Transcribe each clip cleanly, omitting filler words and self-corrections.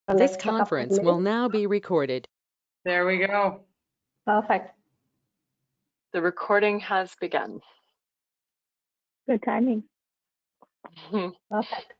This conference will now be recorded. There we go. Perfect. The recording has begun. Good timing. Perfect.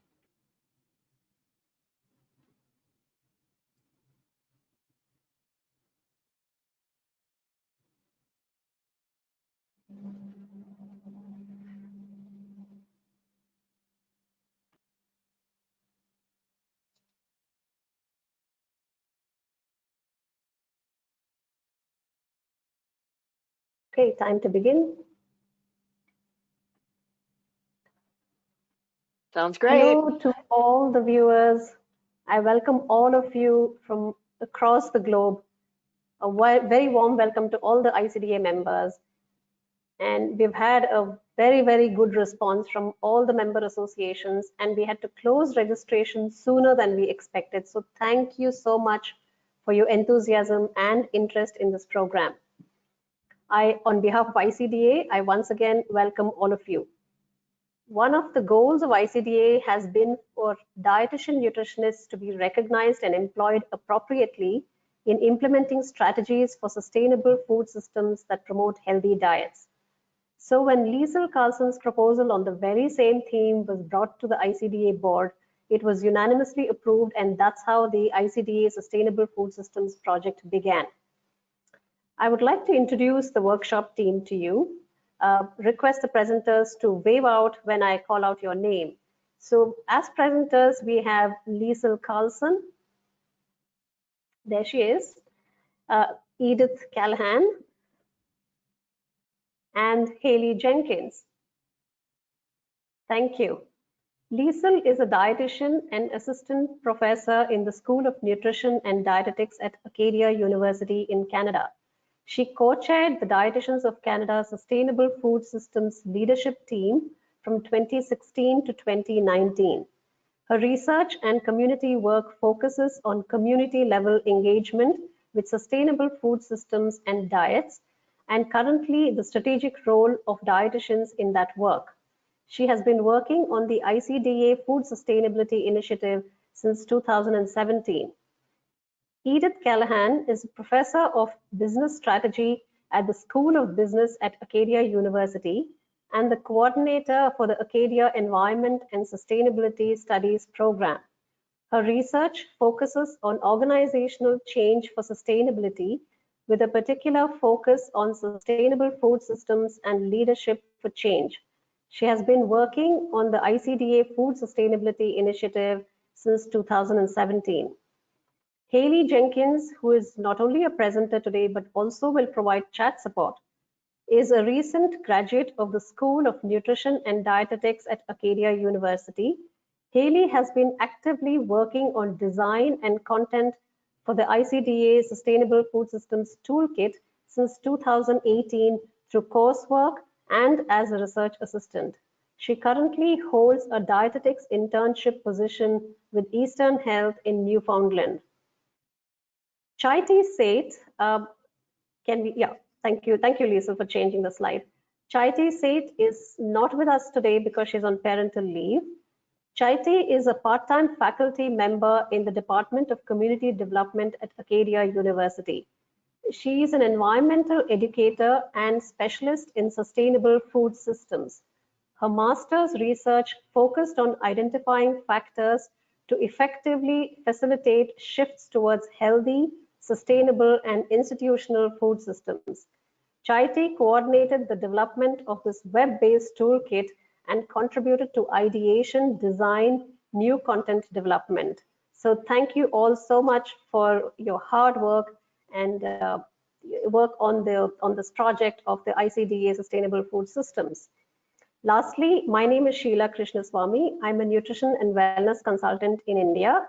Okay, time to begin. Sounds great. Hello to all the viewers. I welcome all of you from across the globe. A very warm welcome to all the ICDA members. And we've had a very, very good response from all the member associations, and we had to close registration sooner than we expected. So thank you so much for your enthusiasm and interest in this program. On behalf of ICDA, I once again welcome all of you. One of the goals of ICDA has been for dietitian nutritionists to be recognized and employed appropriately in implementing strategies for sustainable food systems that promote healthy diets. So when Liesl Carlson's proposal on the very same theme was brought to the ICDA board, it was unanimously approved, and that's how the ICDA Sustainable Food Systems project began. I would like to introduce the workshop team to you. Request the presenters to wave out when I call out your name. So as presenters, we have Liesl Carlson. There she is. Edith Callahan and Haley Jenkins. Thank you. Liesl is a dietitian and assistant professor in the School of Nutrition and Dietetics at Acadia University in Canada. She co-chaired the Dietitians of Canada Sustainable Food Systems Leadership Team from 2016 to 2019. Her research and community work focuses on community-level engagement with sustainable food systems and diets, and currently the strategic role of dietitians in that work. She has been working on the ICDA Food Sustainability Initiative since 2017. Edith Callahan is a professor of business strategy at the School of Business at Acadia University and the coordinator for the Acadia Environment and Sustainability Studies program. Her research focuses on organizational change for sustainability, with a particular focus on sustainable food systems and leadership for change. She has been working on the ICDA Food Sustainability Initiative since 2017. Haley Jenkins, who is not only a presenter today, but also will provide chat support, is a recent graduate of the School of Nutrition and Dietetics at Acadia University. Haley has been actively working on design and content for the ICDA Sustainable Food Systems Toolkit since 2018 through coursework and as a research assistant. She currently holds a dietetics internship position with Eastern Health in Newfoundland. Chaiti Seth, thank you, Lisa, for changing the slide. Chaiti Seth is not with us today because she's on parental leave. Chaiti is a part-time faculty member in the Department of Community Development at Acadia University. She is an environmental educator and specialist in sustainable food systems. Her master's research focused on identifying factors to effectively facilitate shifts towards healthy, sustainable, and institutional food systems. Chaiti coordinated the development of this web-based toolkit and contributed to ideation, design, new content development. So thank you all so much for your hard work and work on this project of the ICDA Sustainable Food Systems. Lastly, my name is Sheila Krishnaswamy. I'm a nutrition and wellness consultant in India.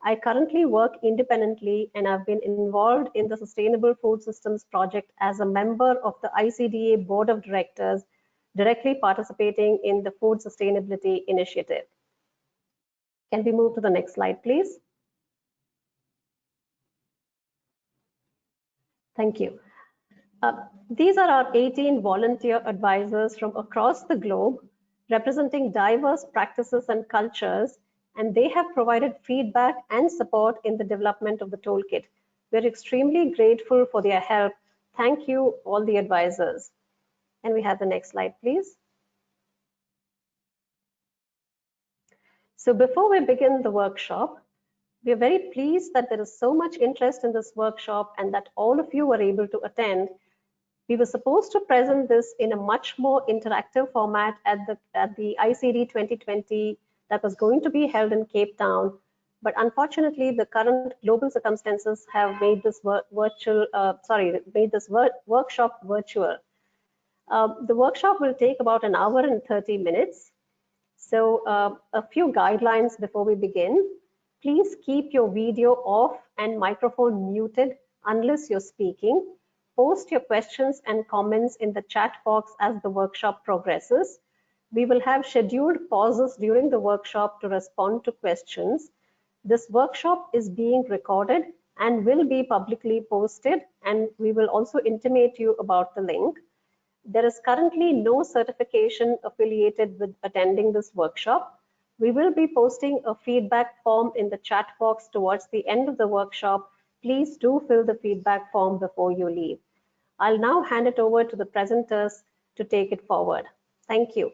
I currently work independently and I've been involved in the Sustainable Food Systems project as a member of the ICDA Board of Directors, directly participating in the Food Sustainability Initiative. Can we move to the next slide, please? Thank you. These are our 18 volunteer advisors from across the globe, representing diverse practices and cultures and they have provided feedback and support in the development of the toolkit. We're extremely grateful for their help. Thank you, all the advisors. And we have the next slide, please. So before we begin the workshop, we are very pleased that there is so much interest in this workshop and that all of you were able to attend. We were supposed to present this in a much more interactive format at the ICD 2020 that was going to be held in Cape Town, but unfortunately the current global circumstances have made this workshop virtual. The workshop will take about an hour and 30 minutes. So a few guidelines before we begin. Please keep your video off and microphone muted unless you're speaking. Post your questions and comments in the chat box as the workshop progresses. We will have scheduled pauses during the workshop to respond to questions. This workshop is being recorded and will be publicly posted, and we will also intimate you about the link. There is currently no certification affiliated with attending this workshop. We will be posting a feedback form in the chat box towards the end of the workshop. Please do fill the feedback form before you leave. I'll now hand it over to the presenters to take it forward. Thank you.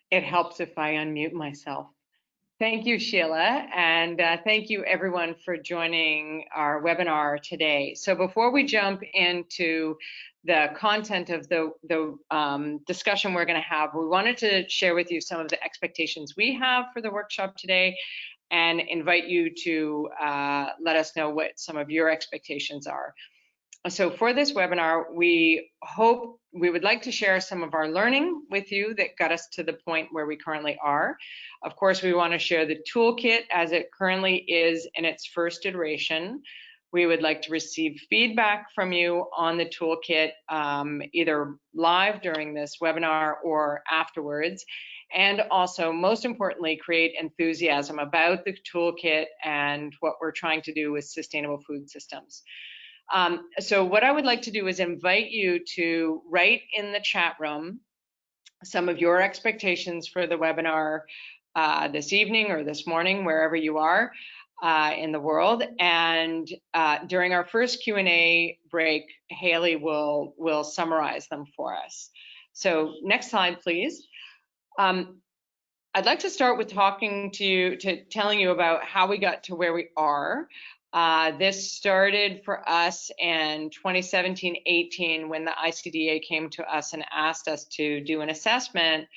It helps if I unmute myself. Thank you, Sheila, and thank you everyone for joining our webinar today. So before we jump into the content of the discussion we're going to have, we wanted to share with you some of the expectations we have for the workshop today and invite you to let us know what some of your expectations are. So for this webinar, we would like to share some of our learning with you that got us to the point where we currently are. Of course, we want to share the toolkit as it currently is in its first iteration. We would like to receive feedback from you on the toolkit, either live during this webinar or afterwards. And also, most importantly, create enthusiasm about the toolkit and what we're trying to do with sustainable food systems. So what I would like to do is invite you to write in the chat room some of your expectations for the webinar this evening or this morning, wherever you are in the world. And during our first Q&A break, Haley will summarize them for us. So next slide, please. I'd like to start with telling you about how we got to where we are. This started for us in 2017-18 when the ICDA came to us and asked us to do an assessment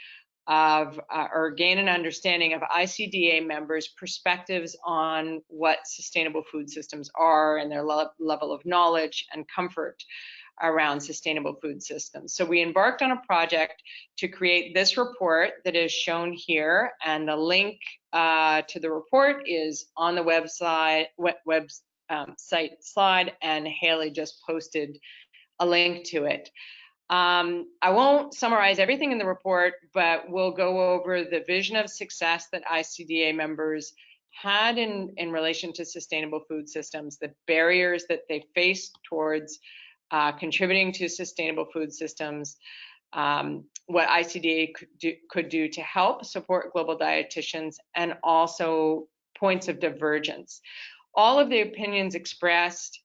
of or gain an understanding of ICDA members' perspectives on what sustainable food systems are and their level of knowledge and comfort around sustainable food systems. So we embarked on a project to create this report that is shown here, and the link to the report is on the website slide, and Haley just posted a link to it. I won't summarize everything in the report, but we'll go over the vision of success that ICDA members had in relation to sustainable food systems, the barriers that they faced towards contributing to sustainable food systems, what ICDA could do to help support global dietitians, and also points of divergence. All of the opinions expressed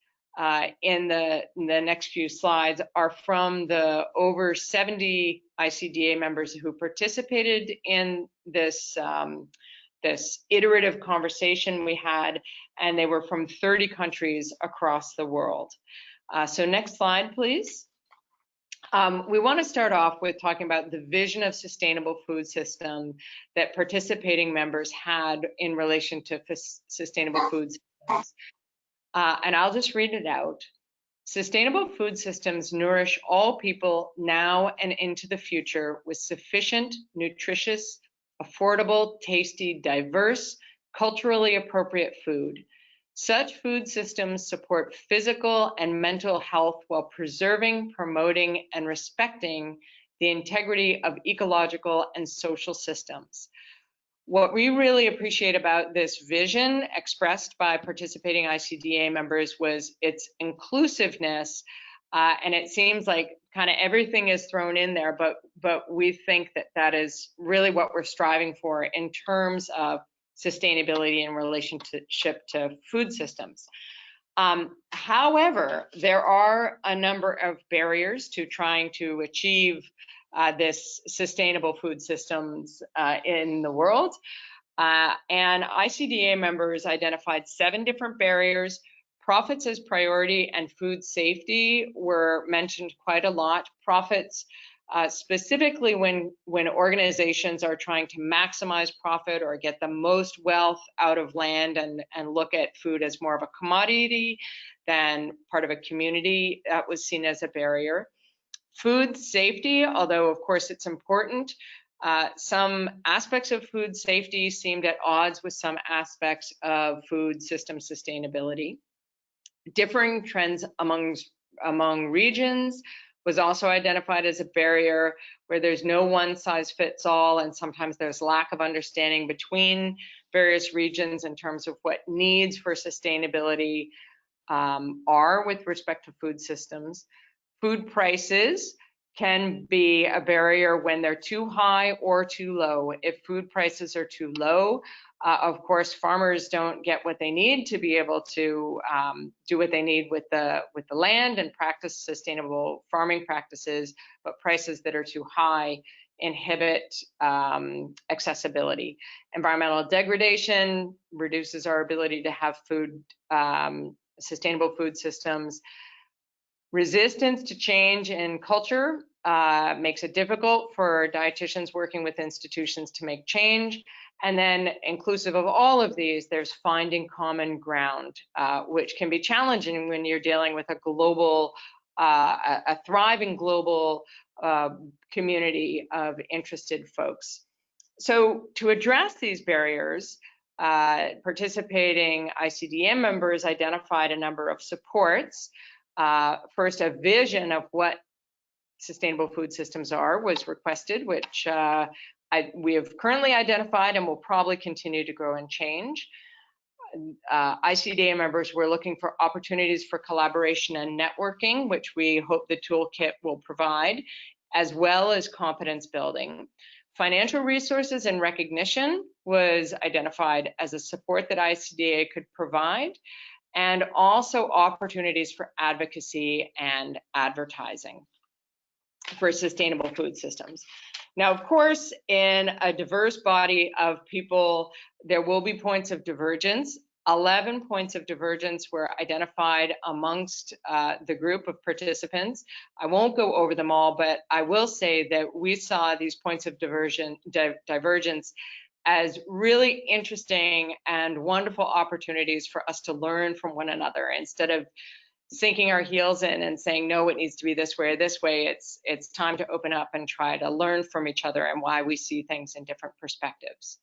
in the next few slides are from the over 70 ICDA members who participated in this iterative conversation we had, and they were from 30 countries across the world. So next slide, please. We want to start off with talking about the vision of sustainable food system that participating members had in relation to sustainable food systems. And I'll just read it out. Sustainable food systems nourish all people now and into the future with sufficient, nutritious, affordable, tasty, diverse, culturally appropriate food. Such food systems support physical and mental health while preserving, promoting, and respecting the integrity of ecological and social systems. What we really appreciate about this vision expressed by participating ICDA members was its inclusiveness, and it seems like kind of everything is thrown in there, but we think that that is really what we're striving for in terms of sustainability in relationship to food systems. However, there are a number of barriers to trying to achieve this sustainable food systems in the world. And ICDA members identified 7 different barriers. Profits as priority and food safety were mentioned quite a lot. Profits, specifically when organizations are trying to maximize profit or get the most wealth out of land and look at food as more of a commodity than part of a community, that was seen as a barrier. Food safety, although of course it's important, some aspects of food safety seemed at odds with some aspects of food system sustainability. Differing trends among regions was also identified as a barrier, where there's no one size fits all, and sometimes there's lack of understanding between various regions in terms of what needs for sustainability are with respect to food systems. Food prices can be a barrier when they're too high or too low. If food prices are too low, of course, farmers don't get what they need to be able to do what they need with the land and practice sustainable farming practices, but prices that are too high inhibit accessibility. Environmental degradation reduces our ability to have food, sustainable food systems. Resistance to change in culture makes it difficult for dietitians working with institutions to make change. And then inclusive of all of these, there's finding common ground, which can be challenging when you're dealing with a global, a thriving global community of interested folks. So to address these barriers, participating ICDA members identified a number of supports. First, a vision of what sustainable food systems are was requested, which we have currently identified and will probably continue to grow and change. ICDA members were looking for opportunities for collaboration and networking, which we hope the toolkit will provide, as well as competence building. Financial resources and recognition was identified as a support that ICDA could provide, and also opportunities for advocacy and advertising for sustainable food systems. Now, of course, in a diverse body of people, there will be points of divergence. 11 points of divergence were identified amongst the group of participants. I won't go over them all, but I will say that we saw these points of divergence as really interesting and wonderful opportunities for us to learn from one another. Instead of sinking our heels in and saying, no, it needs to be this way or this way, it's time to open up and try to learn from each other and why we see things in different perspectives.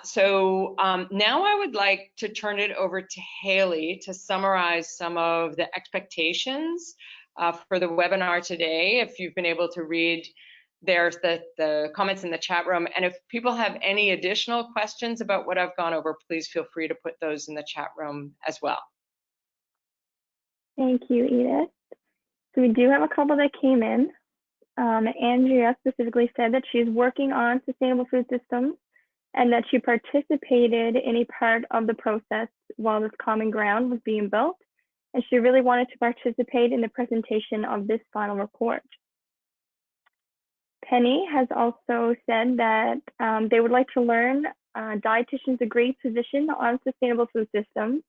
So now I would like to turn it over to Haley to summarize some of the expectations for the webinar today. If you've been able to read, there's the comments in the chat room. And if people have any additional questions about what I've gone over, please feel free to put those in the chat room as well. Thank you, Edith. So we do have a couple that came in. Andrea specifically said that she's working on sustainable food systems and that she participated in a part of the process while this common ground was being built. And she really wanted to participate in the presentation of this final report. Penny has also said that they would like to learn dietitians' agreed position on sustainable food systems,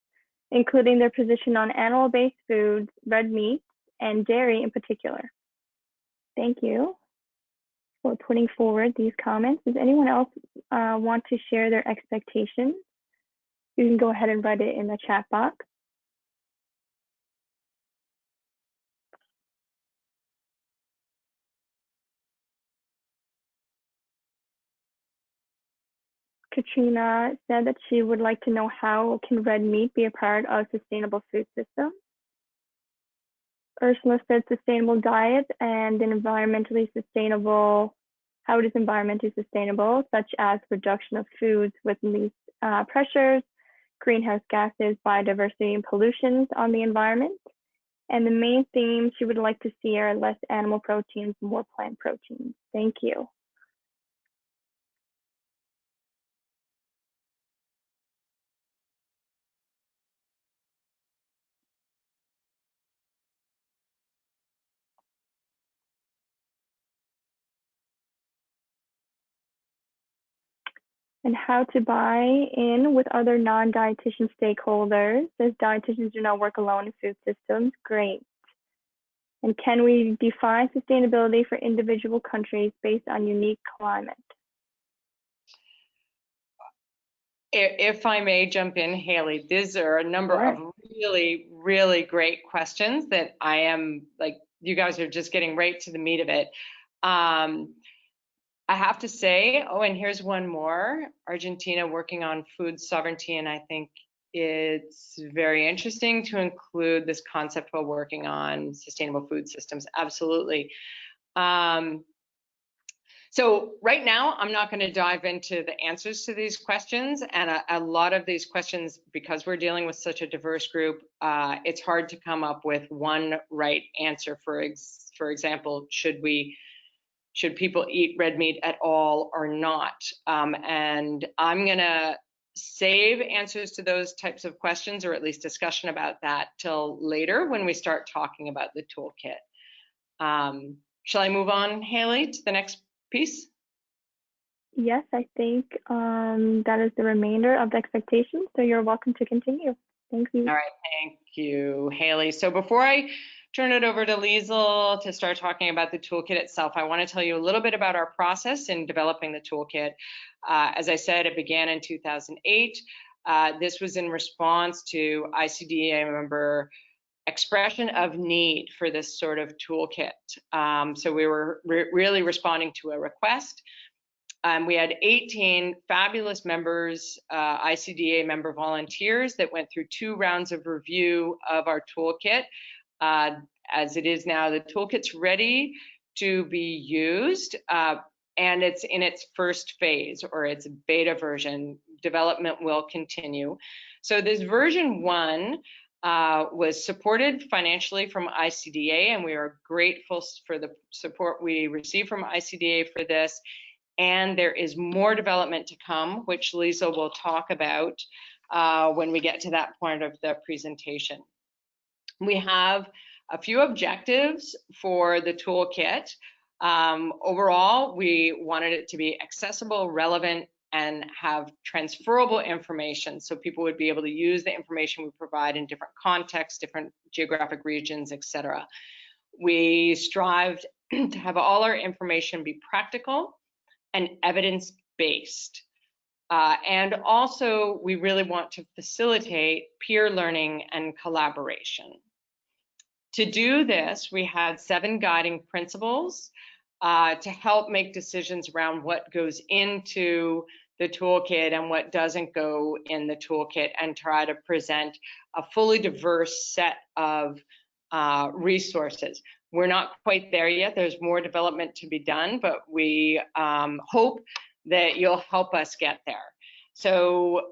including their position on animal-based foods, red meat, and dairy in particular. Thank you for putting forward these comments. Does anyone else want to share their expectations? You can go ahead and write it in the chat box. Katrina said that she would like to know how can red meat be a part of sustainable food systems. Ursula said sustainable diet and an environmentally sustainable, how it is environmentally sustainable, such as production of foods with least pressures, greenhouse gases, biodiversity, and pollutions on the environment. And the main theme she would like to see are less animal proteins, more plant proteins. Thank you. And how to buy in with other non-dietitian stakeholders, as dietitians do not work alone in food systems. Great. And can we define sustainability for individual countries based on unique climate? If I may jump in, Haley, these are a number of really, really great questions that I am like, you guys are just getting right to the meat of it. I have to say, oh, and here's one more, Argentina working on food sovereignty, and I think it's very interesting to include this concept while working on sustainable food systems, absolutely. So right now, I'm not going to dive into the answers to these questions, and a lot of these questions, because we're dealing with such a diverse group, it's hard to come up with one right answer. For example, should people eat red meat at all or not? And I'm going to save answers to those types of questions, or at least discussion about that, till later when we start talking about the toolkit. Shall I move on, Haley, to the next piece? Yes, I think that is the remainder of the expectations, so you're welcome to continue. Thank you. All right, thank you, Haley. So before I turn it over to Liesl to start talking about the toolkit itself, I want to tell you a little bit about our process in developing the toolkit. As I said, it began in 2008. This was in response to ICDA member expression of need for this sort of toolkit. So we were really responding to a request. We had 18 fabulous members, ICDA member volunteers that went through 2 rounds of review of our toolkit. As it is now, the toolkit's ready to be used, and it's in its first phase, or its beta version. Development will continue. So this version 1 was supported financially from ICDA, and we are grateful for the support we received from ICDA for this. And there is more development to come, which Liesl will talk about when we get to that point of the presentation. We have a few objectives for the toolkit. Overall, we wanted it to be accessible, relevant, and have transferable information, so people would be able to use the information we provide in different contexts, different geographic regions, etc. We strived to have all our information be practical and evidence-based. And also, we really want to facilitate peer learning and collaboration. To do this, we had 7 guiding principles to help make decisions around what goes into the toolkit and what doesn't go in the toolkit, and try to present a fully diverse set of resources. We're not quite there yet. There's more development to be done, but we hope that you'll help us get there. So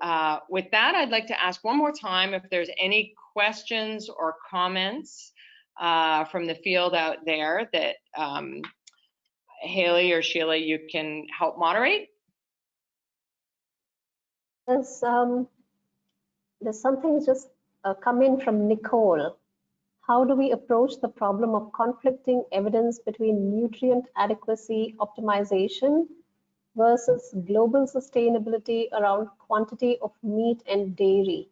with that, I'd like to ask one more time if there's any questions or comments from the field out there that Haley or Sheila, you can help moderate. There's something just come in from Nicole. How do we approach the problem of conflicting evidence between nutrient adequacy optimization versus global sustainability around quantity of meat and dairy?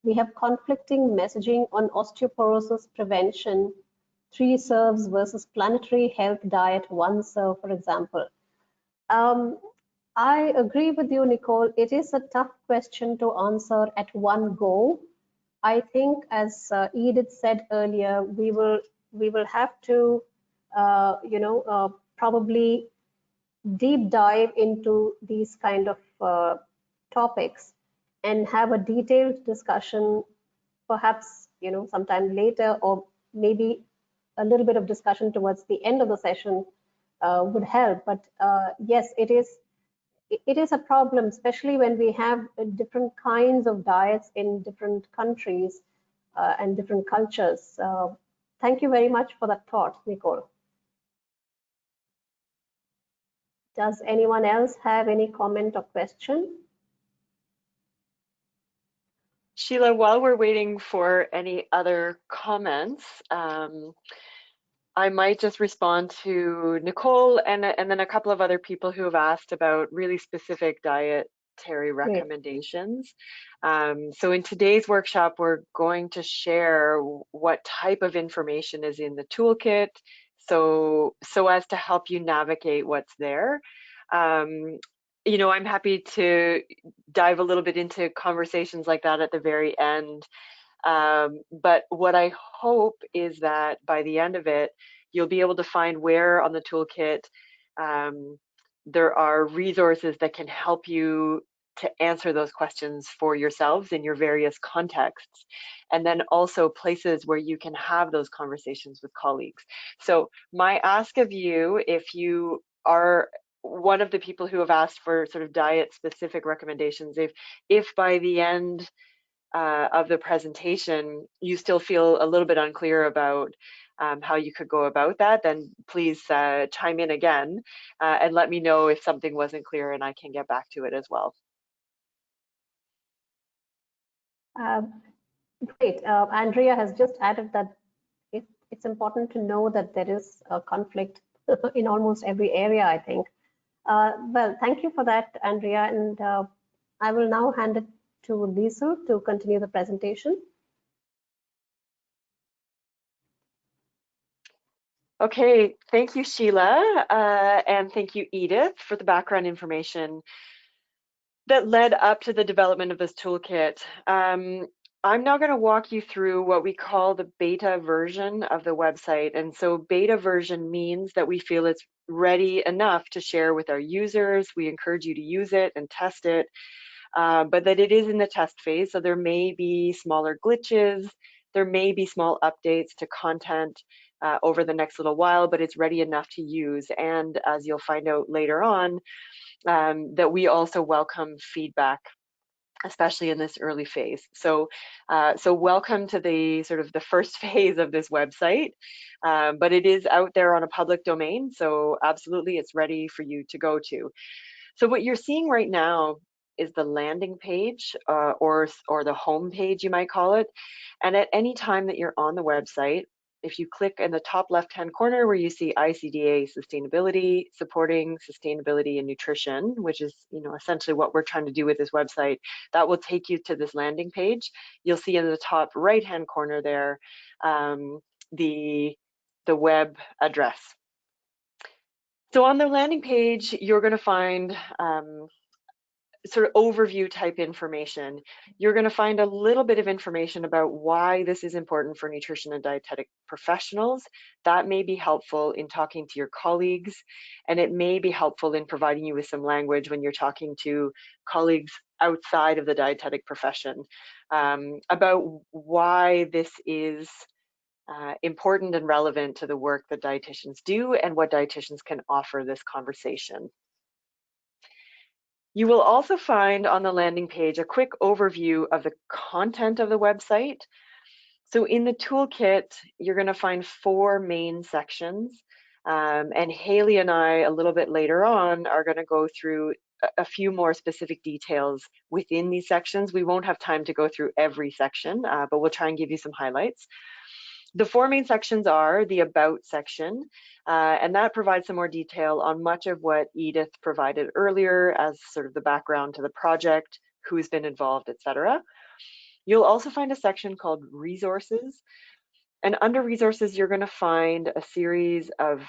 We have conflicting messaging on osteoporosis prevention, 3 serves versus planetary health diet, 1 serve, for example. I agree with you, Nicole. It is a tough question to answer at one go. I think, as Edith said earlier, we will have to, probably deep dive into these kind of topics and have a detailed discussion, perhaps sometime later, or maybe a little bit of discussion towards the end of the session would help. But yes, it is a problem, especially when we have different kinds of diets in different countries and different cultures. Thank you very much for that thought, Nicole. Does anyone else have any comment or question? Sheila, while we're waiting for any other comments, I might just respond to Nicole and then a couple of other people who have asked about really specific dietary recommendations. So in today's workshop, we're going to share what type of information is in the toolkit, so as to help you navigate what's there. You know, I'm happy to dive a little bit into conversations like that at the very end. But what I hope is that by the end of it, you'll be able to find where on the toolkit there are resources that can help you to answer those questions for yourselves in your various contexts, and then also places where you can have those conversations with colleagues. So my ask of you, if you are one of the people who have asked for sort of diet specific recommendations, if by the end of the presentation you still feel a little bit unclear about how you could go about that, then please chime in again and let me know if something wasn't clear, and I can get back to it as well. Great. Andrea has just added that it's important to know that there is a conflict in almost every area, I think. Well, thank you for that, Andrea. And I will now hand it to Liesl to continue the presentation. Okay, thank you, Sheila, and thank you, Edith, for the background information that led up to the development of this toolkit. I'm now going to walk you through what we call the beta version of the website. And so beta version means that we feel it's ready enough to share with our users. We encourage you to use it and test it, but that it is in the test phase. So there may be smaller glitches, there may be small updates to content over the next little while, but it's ready enough to use. And as you'll find out later on, that we also welcome feedback, especially in this early phase. So welcome to the sort of the first phase of this website, but it is out there on a public domain, so absolutely it's ready for you to go to. So what you're seeing right now is the landing page or the home page, you might call it. And at any time that you're on the website, if you click in the top left-hand corner where you see ICDA Sustainability, Supporting Sustainability and Nutrition, which is, you know, essentially what we're trying to do with this website, that will take you to this landing page. You'll see in the top right-hand corner there the web address. So on the landing page, you're going to find sort of overview type information. You're going to find a little bit of information about why this is important for nutrition and dietetic professionals. That may be helpful in talking to your colleagues, and it may be helpful in providing you with some language when you're talking to colleagues outside of the dietetic profession about why this is important and relevant to the work that dietitians do and what dietitians can offer this conversation. You will also find on the landing page a quick overview of the content of the website. So in the toolkit, you're going to find 4 main sections. And Haley and I, a little bit later on, are going to go through a few more specific details within these sections. We won't have time to go through every section, but we'll try and give you some highlights. The 4 main sections are the About section, and that provides some more detail on much of what Edith provided earlier as sort of the background to the project, who's been involved, etc. You'll also find a section called Resources, and under Resources, you're going to find a series of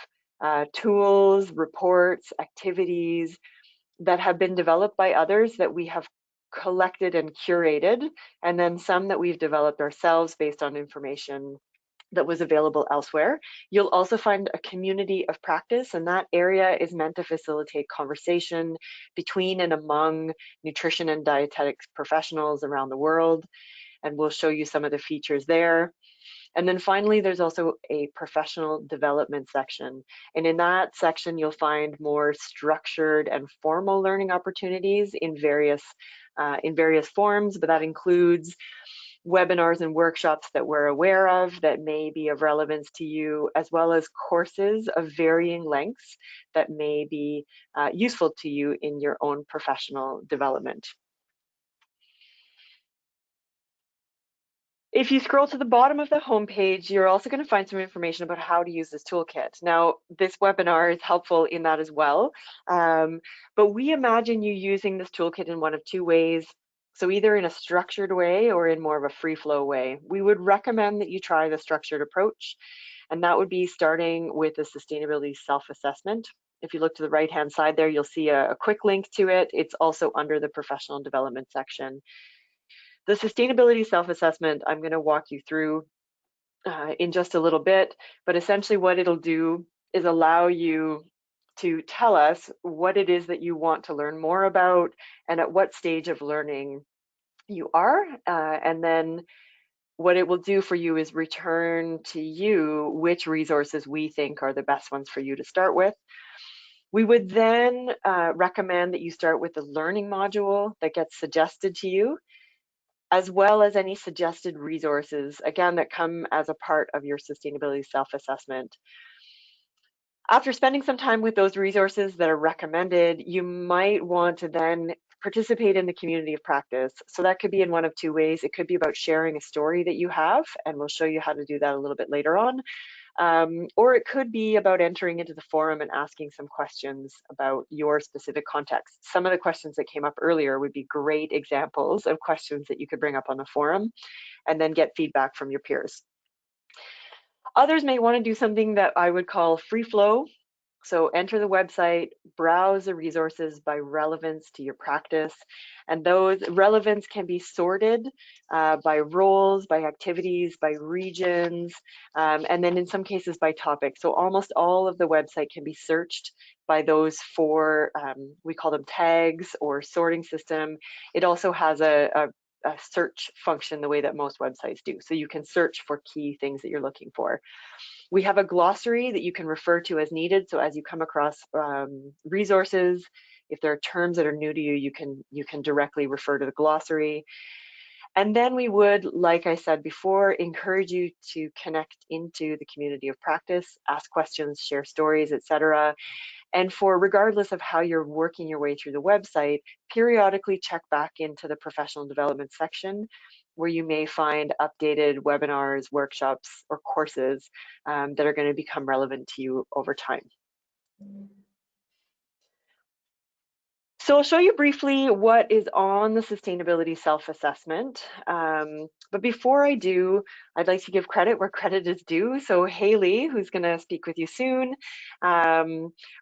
tools, reports, activities that have been developed by others that we have collected and curated, and then some that we've developed ourselves based on information that was available elsewhere. You'll also find a community of practice, and that area is meant to facilitate conversation between and among nutrition and dietetics professionals around the world, and we'll show you some of the features there. And then finally, there's also a professional development section. And in that section, you'll find more structured and formal learning opportunities in various forms, but that includes webinars and workshops that we're aware of that may be of relevance to you, as well as courses of varying lengths that may be useful to you in your own professional development. If you scroll to the bottom of the homepage, you're also going to find some information about how to use this toolkit. Now, this webinar is helpful in that as well, but we imagine you using this toolkit in one of two ways. So either in a structured way or in more of a free flow way. We would recommend that you try the structured approach, and that would be starting with a sustainability self-assessment. If you look to the right-hand side there, you'll see a quick link to it. It's also under the professional development section. The sustainability self-assessment, I'm going to walk you through in just a little bit, but essentially what it'll do is allow you to tell us what it is that you want to learn more about and at what stage of learning you are. And then what it will do for you is return to you which resources we think are the best ones for you to start with. We would then recommend that you start with the learning module that gets suggested to you, as well as any suggested resources, again, that come as a part of your sustainability self-assessment. After spending some time with those resources that are recommended, you might want to then participate in the community of practice. So that could be in one of two ways. It could be about sharing a story that you have, and we'll show you how to do that a little bit later on. Or it could be about entering into the forum and asking some questions about your specific context. Some of the questions that came up earlier would be great examples of questions that you could bring up on the forum and then get feedback from your peers. Others may want to do something that I would call free flow. So enter the website, browse the resources by relevance to your practice, and those relevance can be sorted by roles, by activities, by regions, and then in some cases by topic. So almost all of the website can be searched by those four, we call them tags or sorting system. It also has a search function the way that most websites do. So you can search for key things that you're looking for. We have a glossary that you can refer to as needed. So as you come across resources, if there are terms that are new to you, you can directly refer to the glossary. And then we would, like I said before, encourage you to connect into the community of practice, ask questions, share stories, etc. And for regardless of how you're working your way through the website, periodically check back into the professional development section where you may find updated webinars, workshops, or courses that are going to become relevant to you over time. So I'll show you briefly what is on the sustainability self-assessment. But before I do, I'd like to give credit where credit is due. So Haley, who's going to speak with you soon,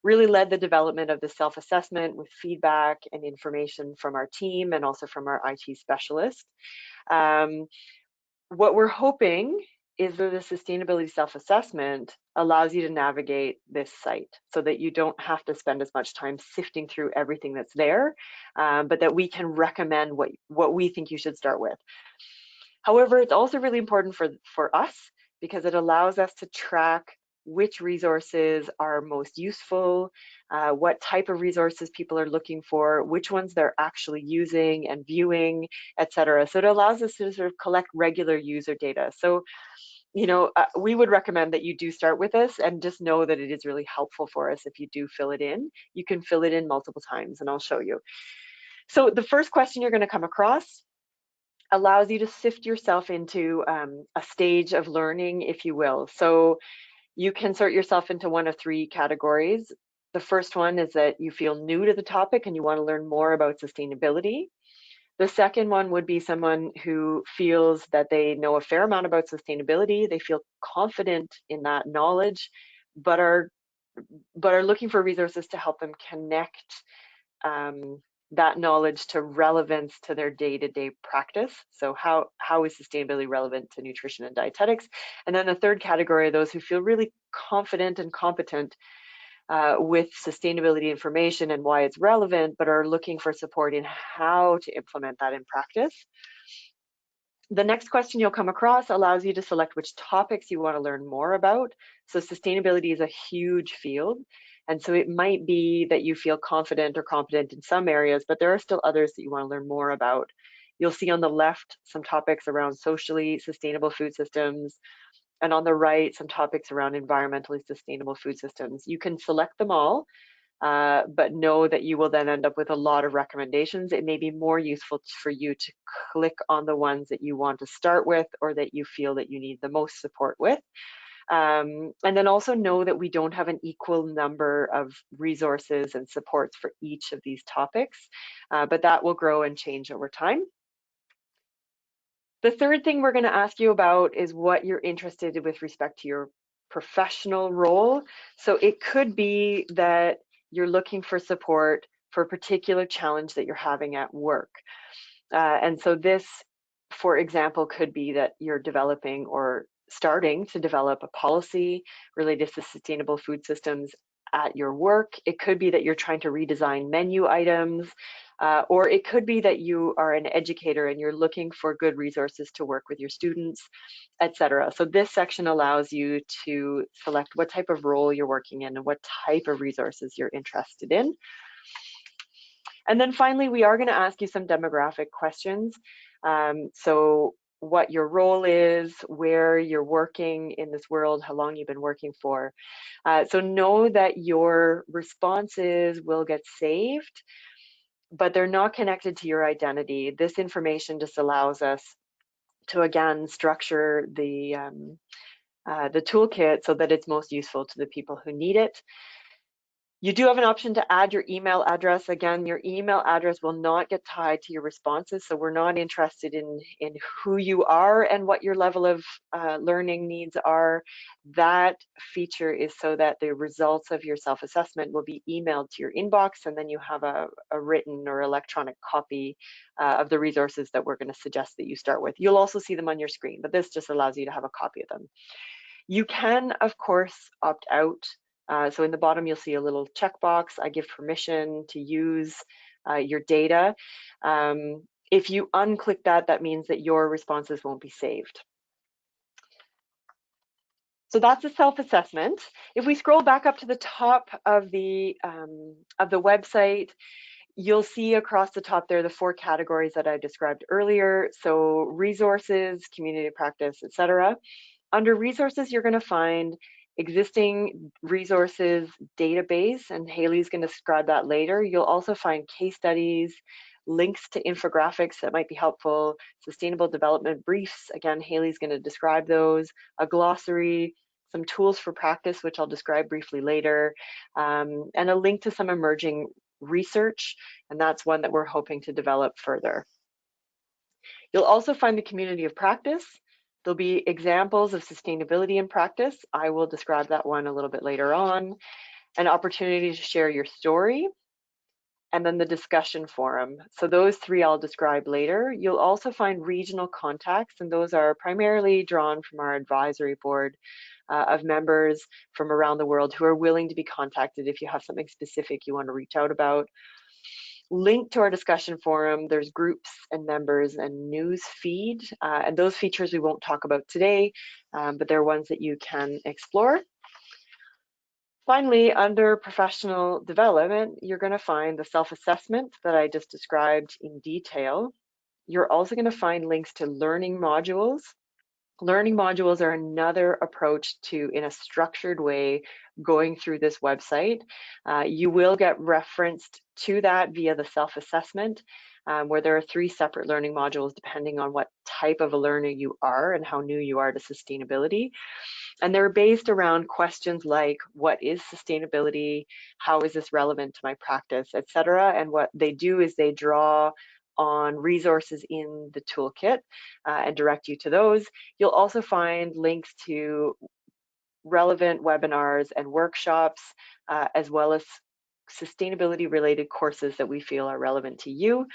really led the development of the self-assessment with feedback and information from our team and also from our IT specialist. What we're hoping is that the sustainability self-assessment allows you to navigate this site so that you don't have to spend as much time sifting through everything that's there, but that we can recommend what we think you should start with. However, it's also really important for us because it allows us to track which resources are most useful, what type of resources people are looking for, which ones they're actually using and viewing, etc. So it allows us to sort of collect regular user data. So, you know, we would recommend that you do start with this and just know that it is really helpful for us if you do fill it in. You can fill it in multiple times and I'll show you. So the first question you're going to come across allows you to sift yourself into a stage of learning, if you will. So you can sort yourself into one of three categories. The first one is that you feel new to the topic and you want to learn more about sustainability. The second one would be someone who feels that they know a fair amount about sustainability. They feel confident in that knowledge, but are looking for resources to help them connect that knowledge to relevance to their day-to-day practice. So how is sustainability relevant to nutrition and dietetics? And then the third category are those who feel really confident and competent with sustainability information and why it's relevant, but are looking for support in how to implement that in practice. The next question you'll come across allows you to select which topics you want to learn more about. So sustainability is a huge field. And so it might be that you feel confident or competent in some areas, but there are still others that you want to learn more about. You'll see on the left some topics around socially sustainable food systems, and on the right some topics around environmentally sustainable food systems. You can select them all, but know that you will then end up with a lot of recommendations. It may be more useful for you to click on the ones that you want to start with or that you feel that you need the most support with. And then also know that we don't have an equal number of resources and supports for each of these topics, but that will grow and change over time. The third thing we're going to ask you about is what you're interested in with respect to your professional role. So it could be that you're looking for support for a particular challenge that you're having at work. And so this, for example, could be that you're developing or starting to develop a policy related to sustainable food systems at your work. It could be that you're trying to redesign menu items, or it could be that you are an educator and you're looking for good resources to work with your students, etc. So this section allows you to select what type of role you're working in and what type of resources you're interested in. And then finally, we are going to ask you some demographic questions. So what your role is, where you're working in this world, how long you've been working for. So know that your responses will get saved, but they're not connected to your identity. This information just allows us to, again, structure the toolkit so that it's most useful to the people who need it. You do have an option to add your email address. Again, your email address will not get tied to your responses, so we're not interested in who you are and what your level of learning needs are. That feature is so that the results of your self-assessment will be emailed to your inbox, and then you have a written or electronic copy of the resources that we're going to suggest that you start with. You'll also see them on your screen, but this just allows you to have a copy of them. You can, of course, opt out. So in the bottom, you'll see a little checkbox. I give permission to use your data. If you unclick that, that means that your responses won't be saved. So that's a self-assessment. If we scroll back up to the top of the website, you'll see across the top there the 4 categories that I described earlier. So resources, community practice, etc. Under resources, you're going to find existing resources database, and Haley's going to describe that later. You'll also find case studies, links to infographics that might be helpful, sustainable development briefs. Again, Haley's going to describe those, a glossary, some tools for practice, which I'll describe briefly later, and a link to some emerging research, and that's one that we're hoping to develop further. You'll also find the community of practice. There'll be examples of sustainability in practice. I will describe that one a little bit later on. An opportunity to share your story, and then the discussion forum. So those 3 I'll describe later. You'll also find regional contacts, and those are primarily drawn from our advisory board of members from around the world who are willing to be contacted if you have something specific you want to reach out about. Linked to our discussion forum, there's groups and members and news feed, and those features we won't talk about today, but they're ones that you can explore. Finally, under professional development, you're going to find the self-assessment that I just described in detail. You're also going to find links to learning modules. Learning modules are another approach to, in a structured way, going through this website. You will get referenced to that via the self-assessment, where there are 3 separate learning modules depending on what type of a learner you are and how new you are to sustainability. And they're based around questions like, what is sustainability? How is this relevant to my practice, etc. And what they do is they draw on resources in the toolkit and direct you to those. You'll also find links to relevant webinars and workshops, as well as sustainability related courses that we feel are relevant to you.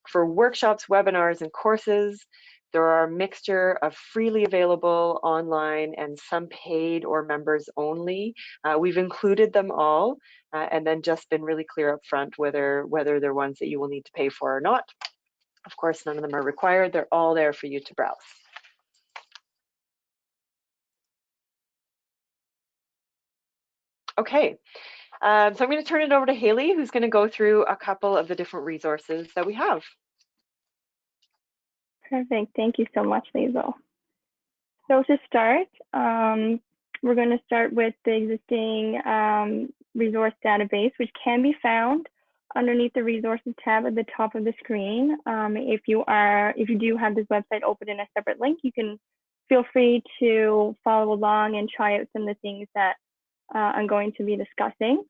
For workshops, webinars, and courses, there are a mixture of freely available online and some paid or members only. We've included them all and then just been really clear up front whether they're ones that you will need to pay for or not. Of course, none of them are required. They're all there for you to browse. Okay, so I'm going to turn it over to Haley, who's going to go through a couple of the different resources that we have. Perfect. Thank you so much, Liesl. So to start, we're going to start with the existing resource database, which can be found underneath the resources tab at the top of the screen. If you do have this website open in a separate link, you can feel free to follow along and try out some of the things that I'm going to be discussing.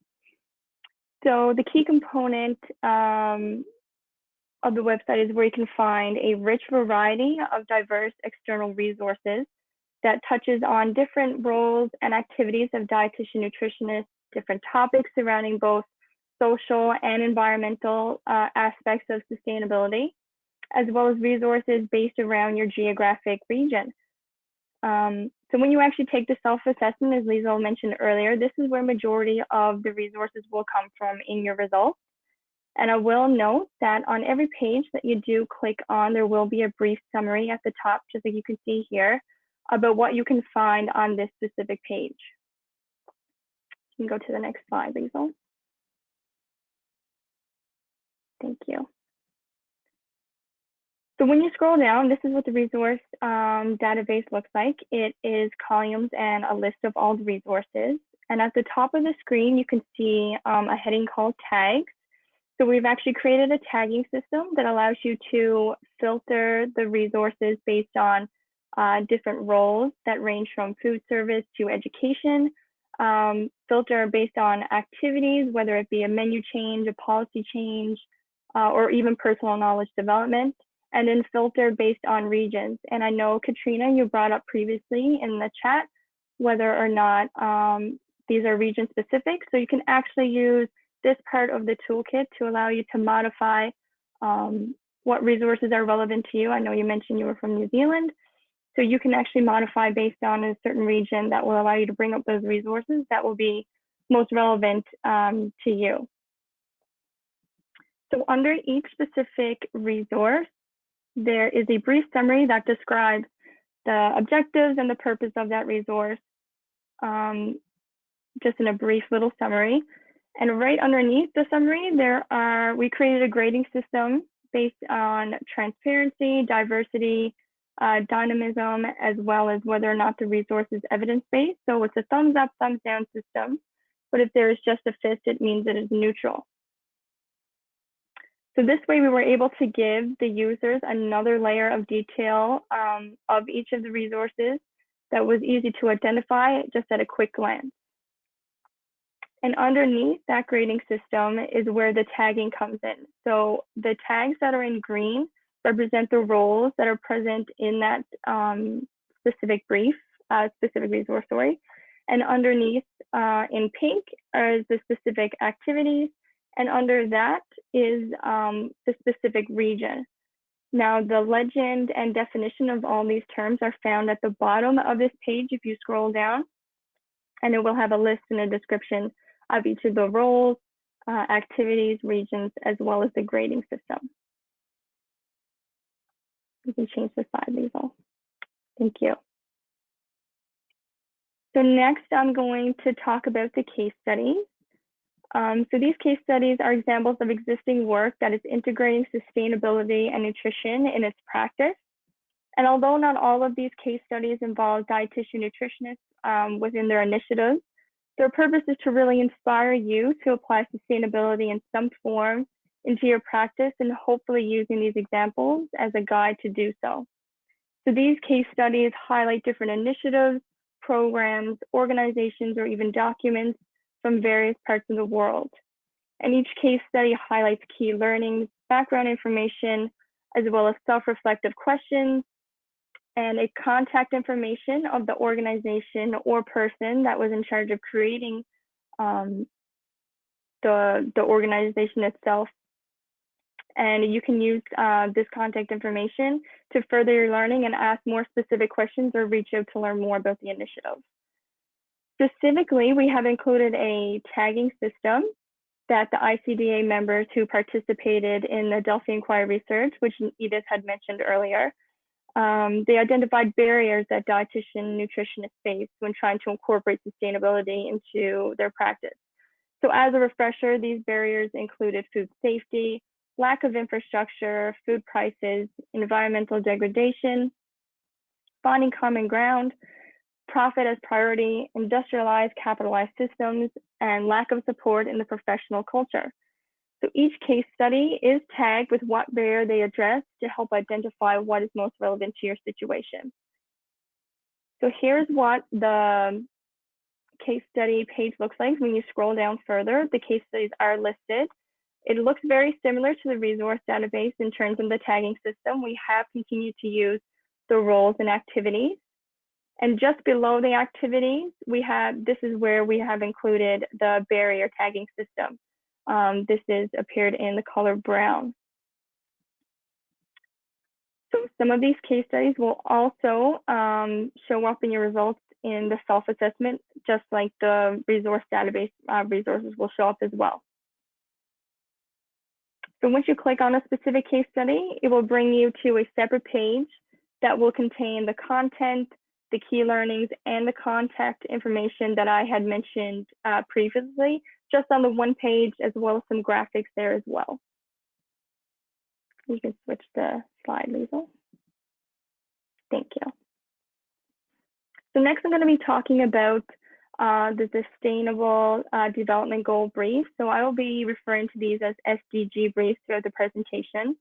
So the key component of the website is where you can find a rich variety of diverse external resources that touches on different roles and activities of dietitian nutritionists, different topics surrounding both social and environmental aspects of sustainability, as well as resources based around your geographic region. So when you actually take the self-assessment, as Liesl mentioned earlier, this is where majority of the resources will come from in your results. And I will note that on every page that you do click on, there will be a brief summary at the top, just like you can see here, about what you can find on this specific page. You can go to the next slide, Liesl. Thank you. So when you scroll down, this is what the resource database looks like. It is columns and a list of all the resources. And at the top of the screen, you can see a heading called tags. So we've actually created a tagging system that allows you to filter the resources based on different roles that range from food service to education, filter based on activities, whether it be a menu change, a policy change, or even personal knowledge development, and then filter based on regions. And I know, Katrina, you brought up previously in the chat whether or not these are region specific. So you can actually use this part of the toolkit to allow you to modify what resources are relevant to you. I know you mentioned you were from New Zealand, so you can actually modify based on a certain region that will allow you to bring up those resources that will be most relevant to you. So under each specific resource, there is a brief summary that describes the objectives and the purpose of that resource, just in a brief little summary. And right underneath the summary, we created a grading system based on transparency, diversity, dynamism, as well as whether or not the resource is evidence-based. So it's a thumbs up, thumbs down system. But if there is just a fist, it means it is neutral. So this way we were able to give the users another layer of detail of each of the resources that was easy to identify just at a quick glance. And underneath that grading system is where the tagging comes in. So the tags that are in green represent the roles that are present in that specific resource, sorry. And underneath in pink are the specific activities. And under that is the specific region. Now, the legend and definition of all these terms are found at the bottom of this page if you scroll down, and it will have a list and a description of each of the roles, activities, regions, as well as the grading system. You can change the slide, Liesl. Thank you. So next, I'm going to talk about the case studies. So these case studies are examples of existing work that is integrating sustainability and nutrition in its practice. And although not all of these case studies involve dietitian nutritionists within their initiatives, their purpose is to really inspire you to apply sustainability in some form into your practice and hopefully using these examples as a guide to do so. So these case studies highlight different initiatives, programs, organizations, or even documents from various parts of the world. And each case study highlights key learnings, background information, as well as self-reflective questions, and a contact information of the organization or person that was in charge of creating the organization itself. And you can use this contact information to further your learning and ask more specific questions or reach out to learn more about the initiative. Specifically, we have included a tagging system that the ICDA members who participated in the Delphi Inquiry research, which Edith had mentioned earlier, they identified barriers that dietitian nutritionists face when trying to incorporate sustainability into their practice. So as a refresher, these barriers included food safety, lack of infrastructure, food prices, environmental degradation, finding common ground, profit as priority, industrialized, capitalized systems, and lack of support in the professional culture. So each case study is tagged with what barrier they address to help identify what is most relevant to your situation. So here's what the case study page looks like. When you scroll down further, the case studies are listed. It looks very similar to the resource database in terms of the tagging system. We have continued to use the roles and activities. And just below the activities, this is where we have included the barrier tagging system. This is appeared in the color brown. So some of these case studies will also show up in your results in the self-assessment, just like the resource database resources will show up as well. So once you click on a specific case study, it will bring you to a separate page that will contain the content, the key learnings, and the contact information that I had mentioned previously, just on the one page, as well as some graphics there as well. You can switch the slide, Liesl. Thank you. So next I'm going to be talking about the Sustainable Development Goal Brief. So I will be referring to these as SDG briefs throughout the presentation.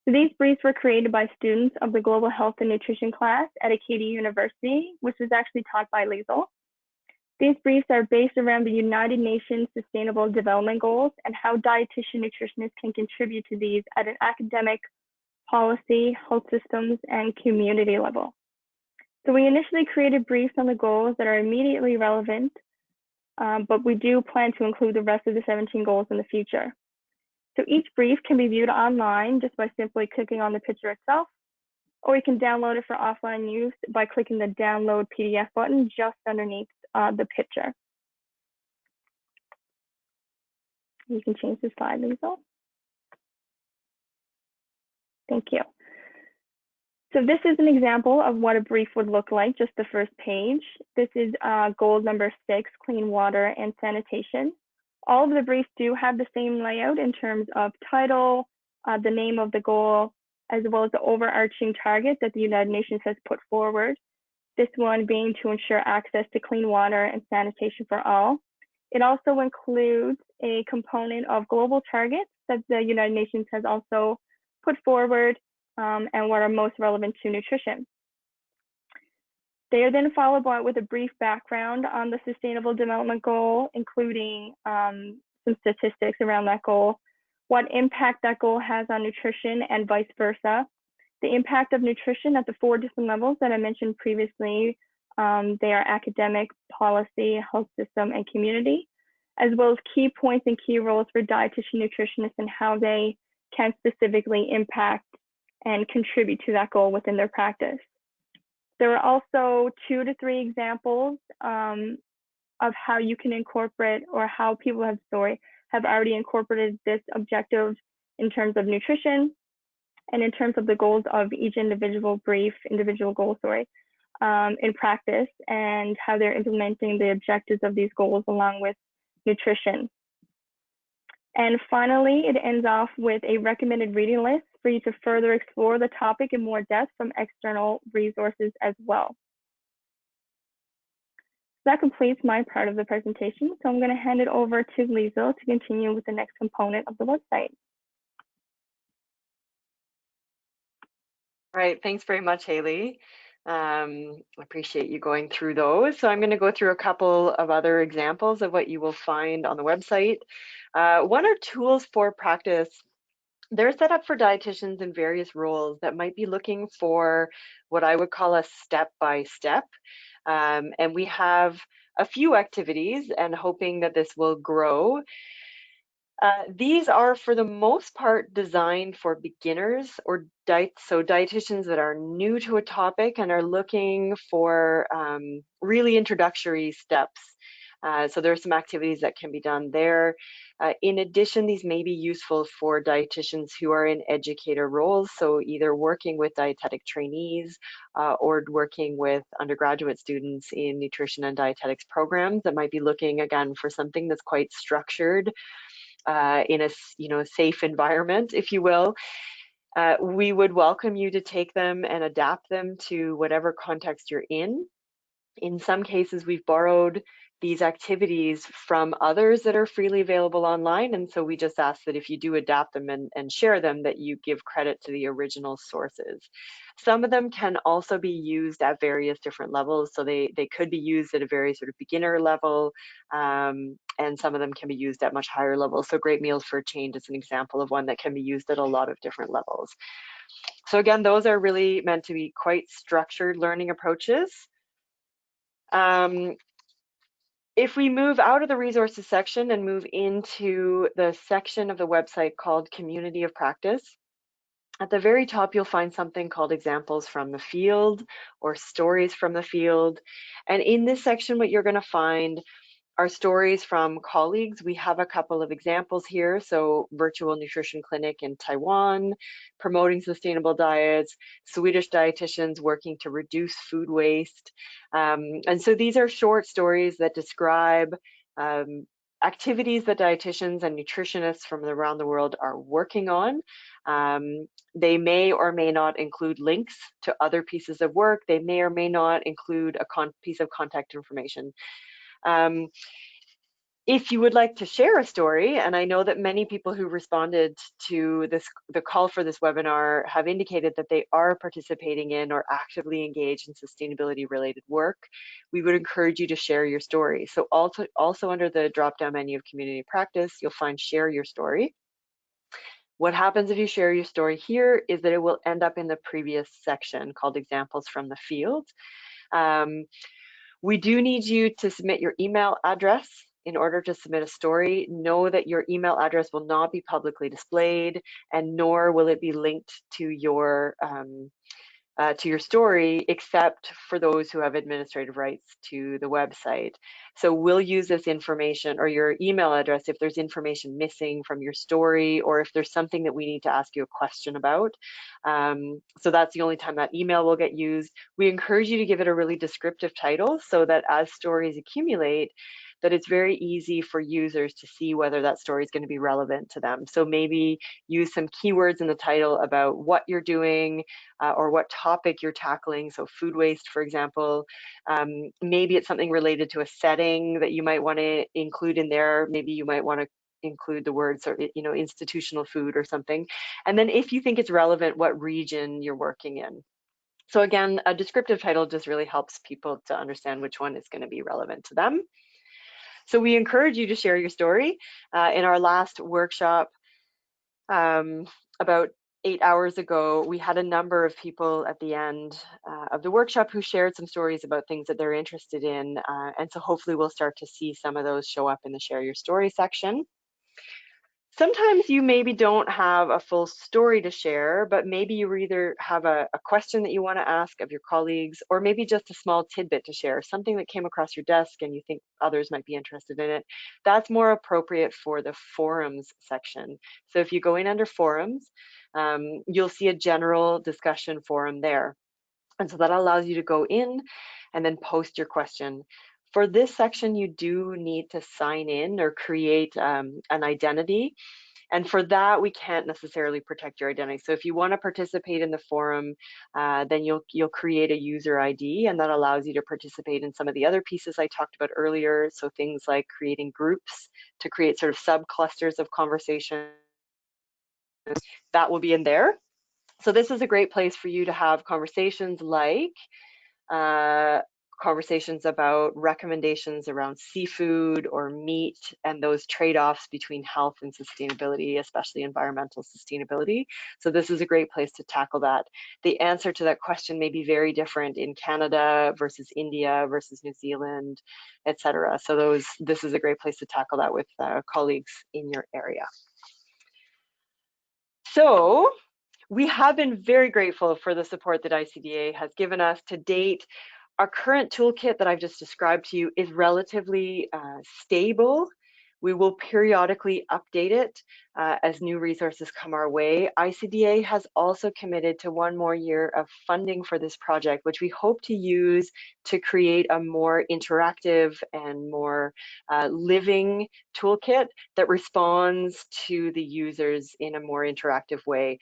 So these briefs were created by students of the Global Health and Nutrition class at Acadia University, which was actually taught by Liesl. These briefs are based around the United Nations Sustainable Development Goals and how dietitian nutritionists can contribute to these at an academic, policy, health systems, and community level. So we initially created briefs on the goals that are immediately relevant, but we do plan to include the rest of the 17 goals in the future. So each brief can be viewed online just by simply clicking on the picture itself, or you can download it for offline use by clicking the download PDF button just underneath the picture. You can change the slide, Liesl. Thank you. So this is an example of what a brief would look like, just the first page. This is goal number 6, clean water and sanitation. All of the briefs do have the same layout in terms of title, the name of the goal, as well as the overarching target that the United Nations has put forward. This one being to ensure access to clean water and sanitation for all. It also includes a component of global targets that the United Nations has also put forward and what are most relevant to nutrition. They are then followed with a brief background on the Sustainable Development Goal, including some statistics around that goal, what impact that goal has on nutrition and vice versa, the impact of nutrition at the 4 different levels that I mentioned previously. They are academic, policy, health system, and community, as well as key points and key roles for dietitian nutritionists and how they can specifically impact and contribute to that goal within their practice. There are also 2 to 3 examples of how you can incorporate, or how people have already incorporated this objective in terms of nutrition and in terms of the goals of each individual goal, in practice, and how they're implementing the objectives of these goals along with nutrition. And finally, it ends off with a recommended reading list for you to further explore the topic in more depth from external resources as well. That completes my part of the presentation. So I'm going to hand it over to Liesl to continue with the next component of the website. All right, thanks very much, Haley. I appreciate you going through those. So I'm going to go through a couple of other examples of what you will find on the website. One are tools for practice. They're set up for dietitians in various roles that might be looking for what I would call a step-by-step. And we have a few activities and hoping that this will grow. These are for the most part designed for beginners or dietitians that are new to a topic and are looking for really introductory steps. So there are some activities that can be done there. In addition, these may be useful for dietitians who are in educator roles, so either working with dietetic trainees or working with undergraduate students in nutrition and dietetics programs that might be looking, again, for something that's quite structured in a safe environment, if you will. We would welcome you to take them and adapt them to whatever context you're in. In some cases, we've borrowed these activities from others that are freely available online, and so we just ask that if you do adapt them and share them, that you give credit to the original sources. Some of them can also be used at various different levels, so they could be used at a very sort of beginner level, and some of them can be used at much higher levels. So Great Meals for a Change is an example of one that can be used at a lot of different levels. So again, those are really meant to be quite structured learning approaches. If we move out of the resources section and move into the section of the website called Community of Practice, at the very top, you'll find something called Examples from the Field or Stories from the Field. And in this section, what you're going to find are stories from colleagues. We have a couple of examples here. So virtual nutrition clinic in Taiwan, promoting sustainable diets, Swedish dietitians working to reduce food waste. And so these are short stories that describe activities that dietitians and nutritionists from around the world are working on. They may or may not include links to other pieces of work. They may or may not include a piece of contact information. If you would like to share a story, and I know that many people who responded to the call for this webinar have indicated that they are participating in or actively engaged in sustainability related work, we would encourage you to share your story. So also under the drop-down menu of community practice, you'll find share your story. What happens if you share your story here is that it will end up in the previous section called Examples from the Field. We do need you to submit your email address in order to submit a story. Know that your email address will not be publicly displayed, and nor will it be linked to your story, except for those who have administrative rights to the website. So we'll use this information or your email address if there's information missing from your story, or if there's something that we need to ask you a question about. So that's the only time that email will get used. We encourage you to give it a really descriptive title so that as stories accumulate, that it's very easy for users to see whether that story is going to be relevant to them. So maybe use some keywords in the title about what you're doing or what topic you're tackling. So food waste, for example. Maybe it's something related to a setting that you might want to include in there. Maybe you might want to include the words, or institutional food or something. And then if you think it's relevant, what region you're working in. So again, a descriptive title just really helps people to understand which one is going to be relevant to them. So we encourage you to share your story. In our last workshop, about 8 hours ago, we had a number of people at the end of the workshop who shared some stories about things that they're interested in. And so hopefully we'll start to see some of those show up in the Share Your Story section. Sometimes you maybe don't have a full story to share, but maybe you either have a question that you want to ask of your colleagues, or maybe just a small tidbit to share, something that came across your desk and you think others might be interested in it. That's more appropriate for the forums section. So if you go in under forums, you'll see a general discussion forum there. And so that allows you to go in and then post your question. For this section, you do need to sign in or create an identity. And for that, we can't necessarily protect your identity. So if you want to participate in the forum, then you'll create a user ID, and that allows you to participate in some of the other pieces I talked about earlier. So things like creating groups to create sort of sub-clusters of conversation, that will be in there. So this is a great place for you to have conversations like conversations about recommendations around seafood or meat and those trade-offs between health and sustainability, especially environmental sustainability. So this is a great place to tackle that. The answer to that question may be very different in Canada versus India versus New Zealand, etc. So this is a great place to tackle that with colleagues in your area. So we have been very grateful for the support that ICDA has given us to date. Our current toolkit that I've just described to you is relatively stable. We will periodically update it as new resources come our way. ICDA has also committed to 1 more year of funding for this project, which we hope to use to create a more interactive and more living toolkit that responds to the users in a more interactive way.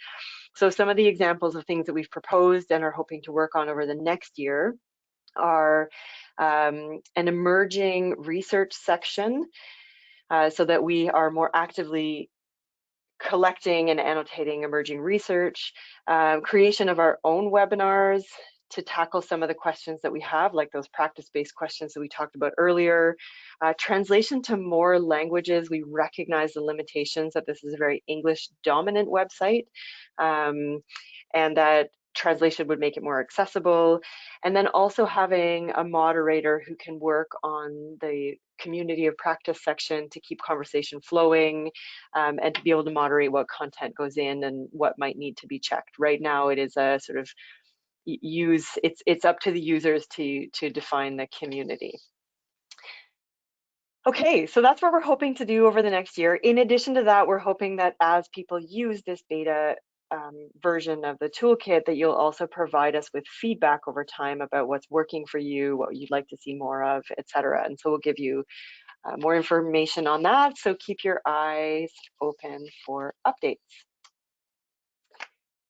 So some of the examples of things that we've proposed and are hoping to work on over the next year are an emerging research section, so that we are more actively collecting and annotating emerging research, creation of our own webinars to tackle some of the questions that we have, like those practice-based questions that we talked about earlier, translation to more languages. We recognize the limitations that this is a very English dominant website, and that translation would make it more accessible. And then also having a moderator who can work on the community of practice section to keep conversation flowing, and to be able to moderate what content goes in and what might need to be checked. Right now it is a sort of it's up to the users to define the community. Okay, so that's what we're hoping to do over the next year. In addition to that, we're hoping that as people use this beta version of the toolkit, that you'll also provide us with feedback over time about what's working for you, what you'd like to see more of, etc. And so we'll give you more information on that. So keep your eyes open for updates.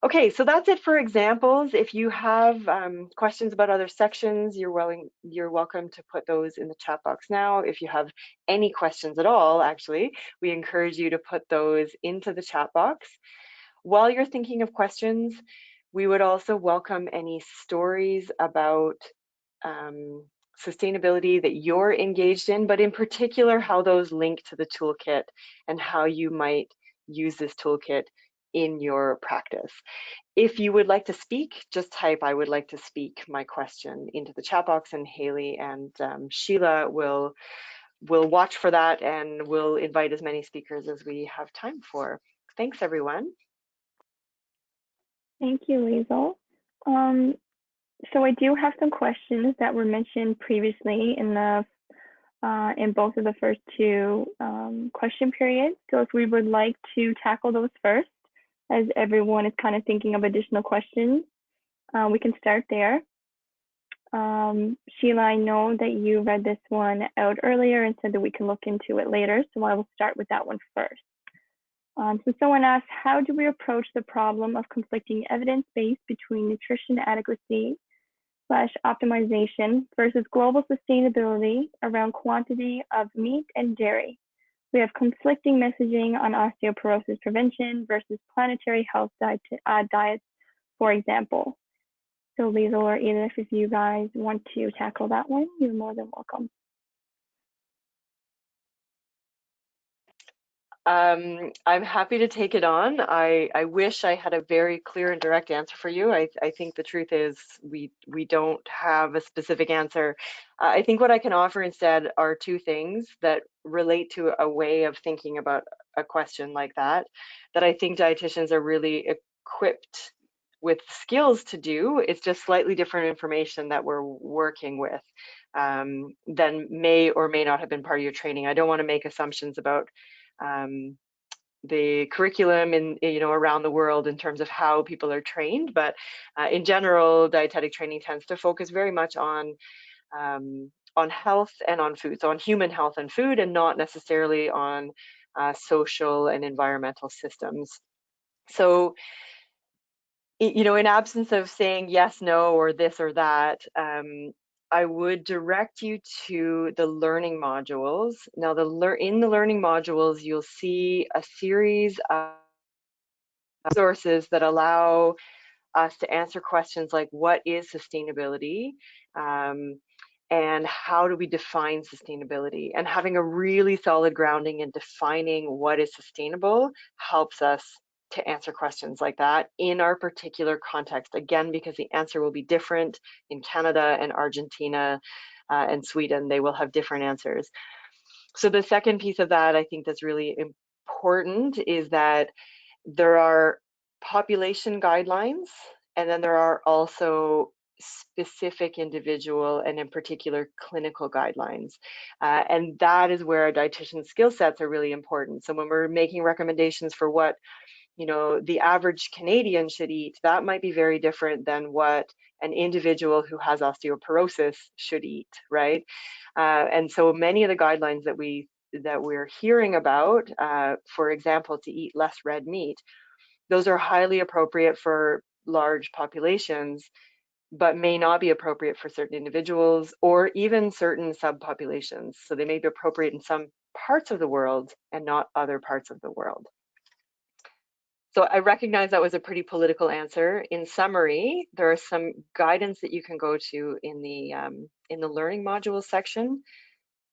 Okay, so that's it for examples. If you have questions about other sections, you're welcome to put those in the chat box now. If you have any questions at all, actually, we encourage you to put those into the chat box. While you're thinking of questions, we would also welcome any stories about sustainability that you're engaged in, but in particular, how those link to the toolkit and how you might use this toolkit in your practice. If you would like to speak, just type "I would like to speak" my question into the chat box, and Haley and Sheila will watch for that, and we'll invite as many speakers as we have time for. Thanks, everyone. Thank you, Liesl. So I do have some questions that were mentioned previously in both of the first 2 question periods. So if we would like to tackle those first, as everyone is kind of thinking of additional questions, we can start there. Sheila, I know that you read this one out earlier and said that we can look into it later, so I will start with that one first. So someone asked, how do we approach the problem of conflicting evidence base between nutrition adequacy / optimization versus global sustainability around quantity of meat and dairy? We have conflicting messaging on osteoporosis prevention versus planetary health diets, for example. So Liesl or Edith, if you guys want to tackle that one, you're more than welcome. I'm happy to take it on. I wish I had a very clear and direct answer for you. I think the truth is we don't have a specific answer. I think what I can offer instead are 2 things that relate to a way of thinking about a question like that I think dietitians are really equipped with skills to do. It's just slightly different information that we're working with than may or may not have been part of your training. I don't want to make assumptions about the curriculum around the world in terms of how people are trained, but in general, dietetic training tends to focus very much on health and on food, so on human health and food, and not necessarily on social and environmental systems. So, in absence of saying yes, no, or this or that, I would direct you to the learning modules. Now, in the learning modules, you'll see a series of resources that allow us to answer questions like, what is sustainability? And how do we define sustainability? And having a really solid grounding in defining what is sustainable helps us to answer questions like that in our particular context. Again, because the answer will be different in Canada and Argentina and Sweden. They will have different answers. So the second piece of that I think that's really important is that there are population guidelines, and then there are also specific individual and in particular clinical guidelines. And that is where our dietitian skill sets are really important. So when we're making recommendations for what, you know, the average Canadian should eat, that might be very different than what an individual who has osteoporosis should eat, right? And so many of the guidelines that we're hearing about, for example, to eat less red meat, those are highly appropriate for large populations, but may not be appropriate for certain individuals or even certain subpopulations. So they may be appropriate in some parts of the world and not other parts of the world. So I recognize that was a pretty political answer. In summary, there are some guidance that you can go to in the learning modules section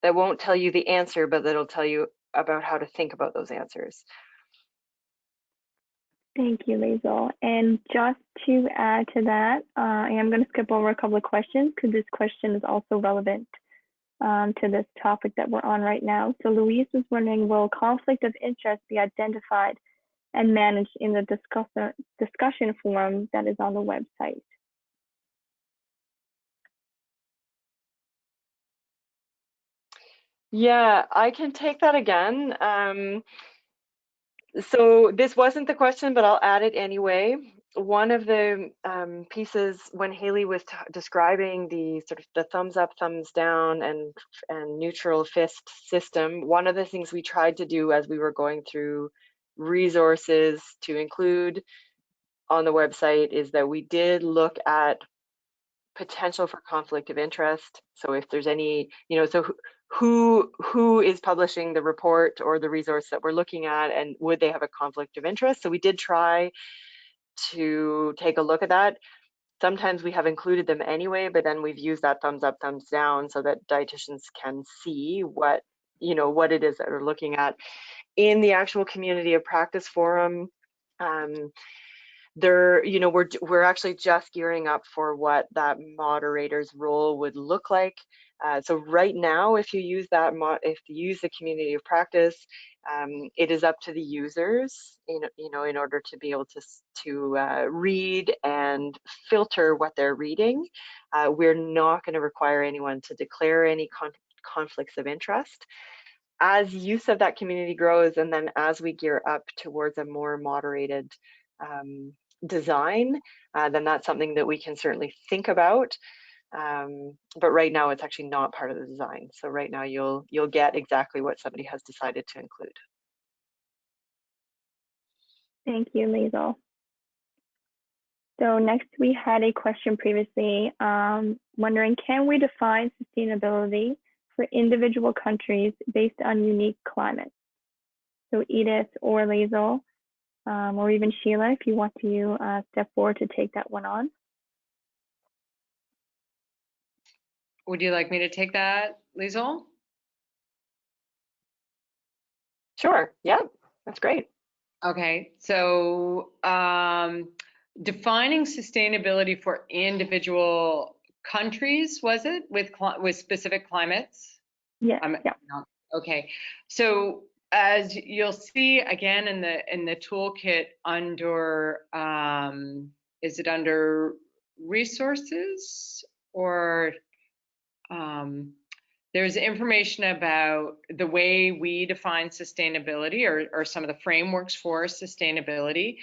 that won't tell you the answer, but that'll tell you about how to think about those answers. Thank you, Liesl. And just to add to that, I am going to skip over a couple of questions because this question is also relevant to this topic that we're on right now. So Louise was wondering, will conflict of interest be identified and managed in the discussion forum that is on the website? Yeah, I can take that again. So this wasn't the question, but I'll add it anyway. One of the pieces when Haley was describing the sort of the thumbs up, thumbs down and neutral fist system, one of the things we tried to do as we were going through resources to include on the website is that we did look at potential for conflict of interest. So if there's any, you know, so who is publishing the report or the resource that we're looking at, and would they have a conflict of interest? So we did try to take a look at that. Sometimes we have included them anyway, but then we've used that thumbs up, thumbs down so that dietitians can see what, you know, what it is that we're looking at. In the actual community of practice forum, there, you know, we're actually just gearing up for what that moderator's role would look like. So right now, if you use that, if you use the community of practice, it is up to the users, you know, in order to be able to read and filter what they're reading. We're not going to require anyone to declare any conflicts of interest. As use of that community grows, and then as we gear up towards a more moderated design, then that's something that we can certainly think about. But right now it's actually not part of the design. So right now you'll get exactly what somebody has decided to include. Thank you, Liesl. So next we had a question previously wondering, can we define sustainability for individual countries based on unique climates? So Edith or Liesl, or even Sheila, if you want to step forward to take that one on. Would you like me to take that, Liesl? Sure, yeah, that's great. Okay, so defining sustainability for individual countries, was it, with specific climates? Yeah. Okay, so as you'll see again in the toolkit under, is it under resources or there's information about the way we define sustainability or some of the frameworks for sustainability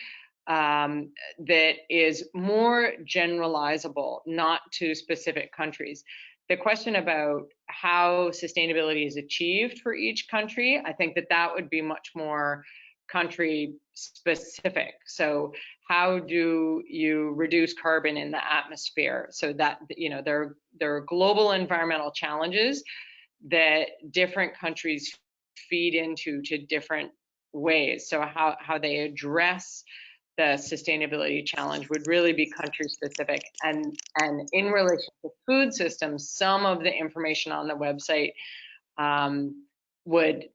that is more generalizable, not to specific countries. The question about how sustainability is achieved for each country, I think that would be much more country specific. So how do you reduce carbon in the atmosphere? So that, you know, there are global environmental challenges that different countries feed into to different ways. So how they address the sustainability challenge would really be country specific. And in relation to food systems, some of the information on the website would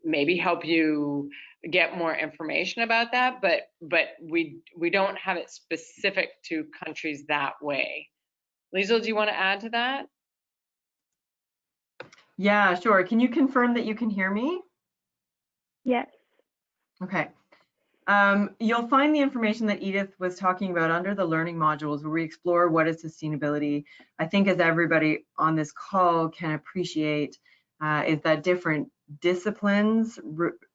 maybe help you get more information about that, but we don't have it specific to countries that way. Liesl, do you want to add to that? Yeah, sure. Can you confirm that you can hear me? Yes. Okay. You'll find the information that Edith was talking about under the learning modules, where we explore what is sustainability. I think, as everybody on this call can appreciate, is that different disciplines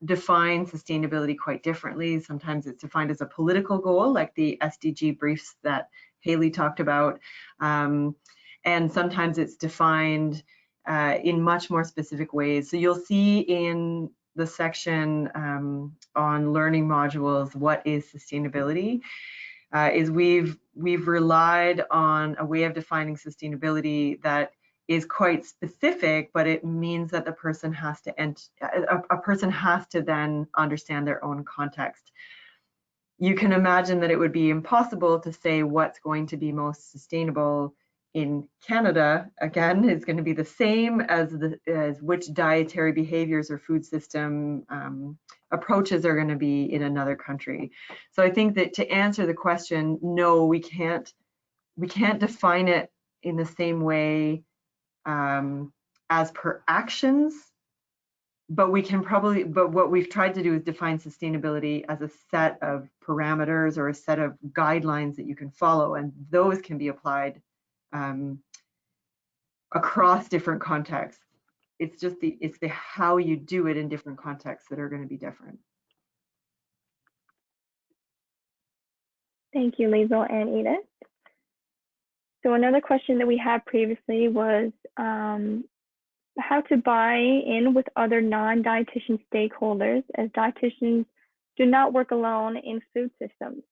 define sustainability quite differently. Sometimes it's defined as a political goal, like the SDG briefs that Haley talked about, and sometimes it's defined in much more specific ways. So you'll see in the section on learning modules, what is sustainability, is we've relied on a way of defining sustainability that is quite specific, but it means that the person has to a person has to then understand their own context. You can imagine that it would be impossible to say what's going to be most sustainable in Canada. Again, is going to be the same as which dietary behaviors or food system approaches are going to be in another country. So I think that to answer the question, no, we can't define it in the same way as per actions, but we can probably, but what we've tried to do is define sustainability as a set of parameters or a set of guidelines that you can follow, and those can be applied across different contexts. It's just the how you do it in different contexts that are going to be different. Thank you, Liesl and Edith. So another question that we had previously was how to buy in with other non-dietitian stakeholders, as dietitians do not work alone in food systems.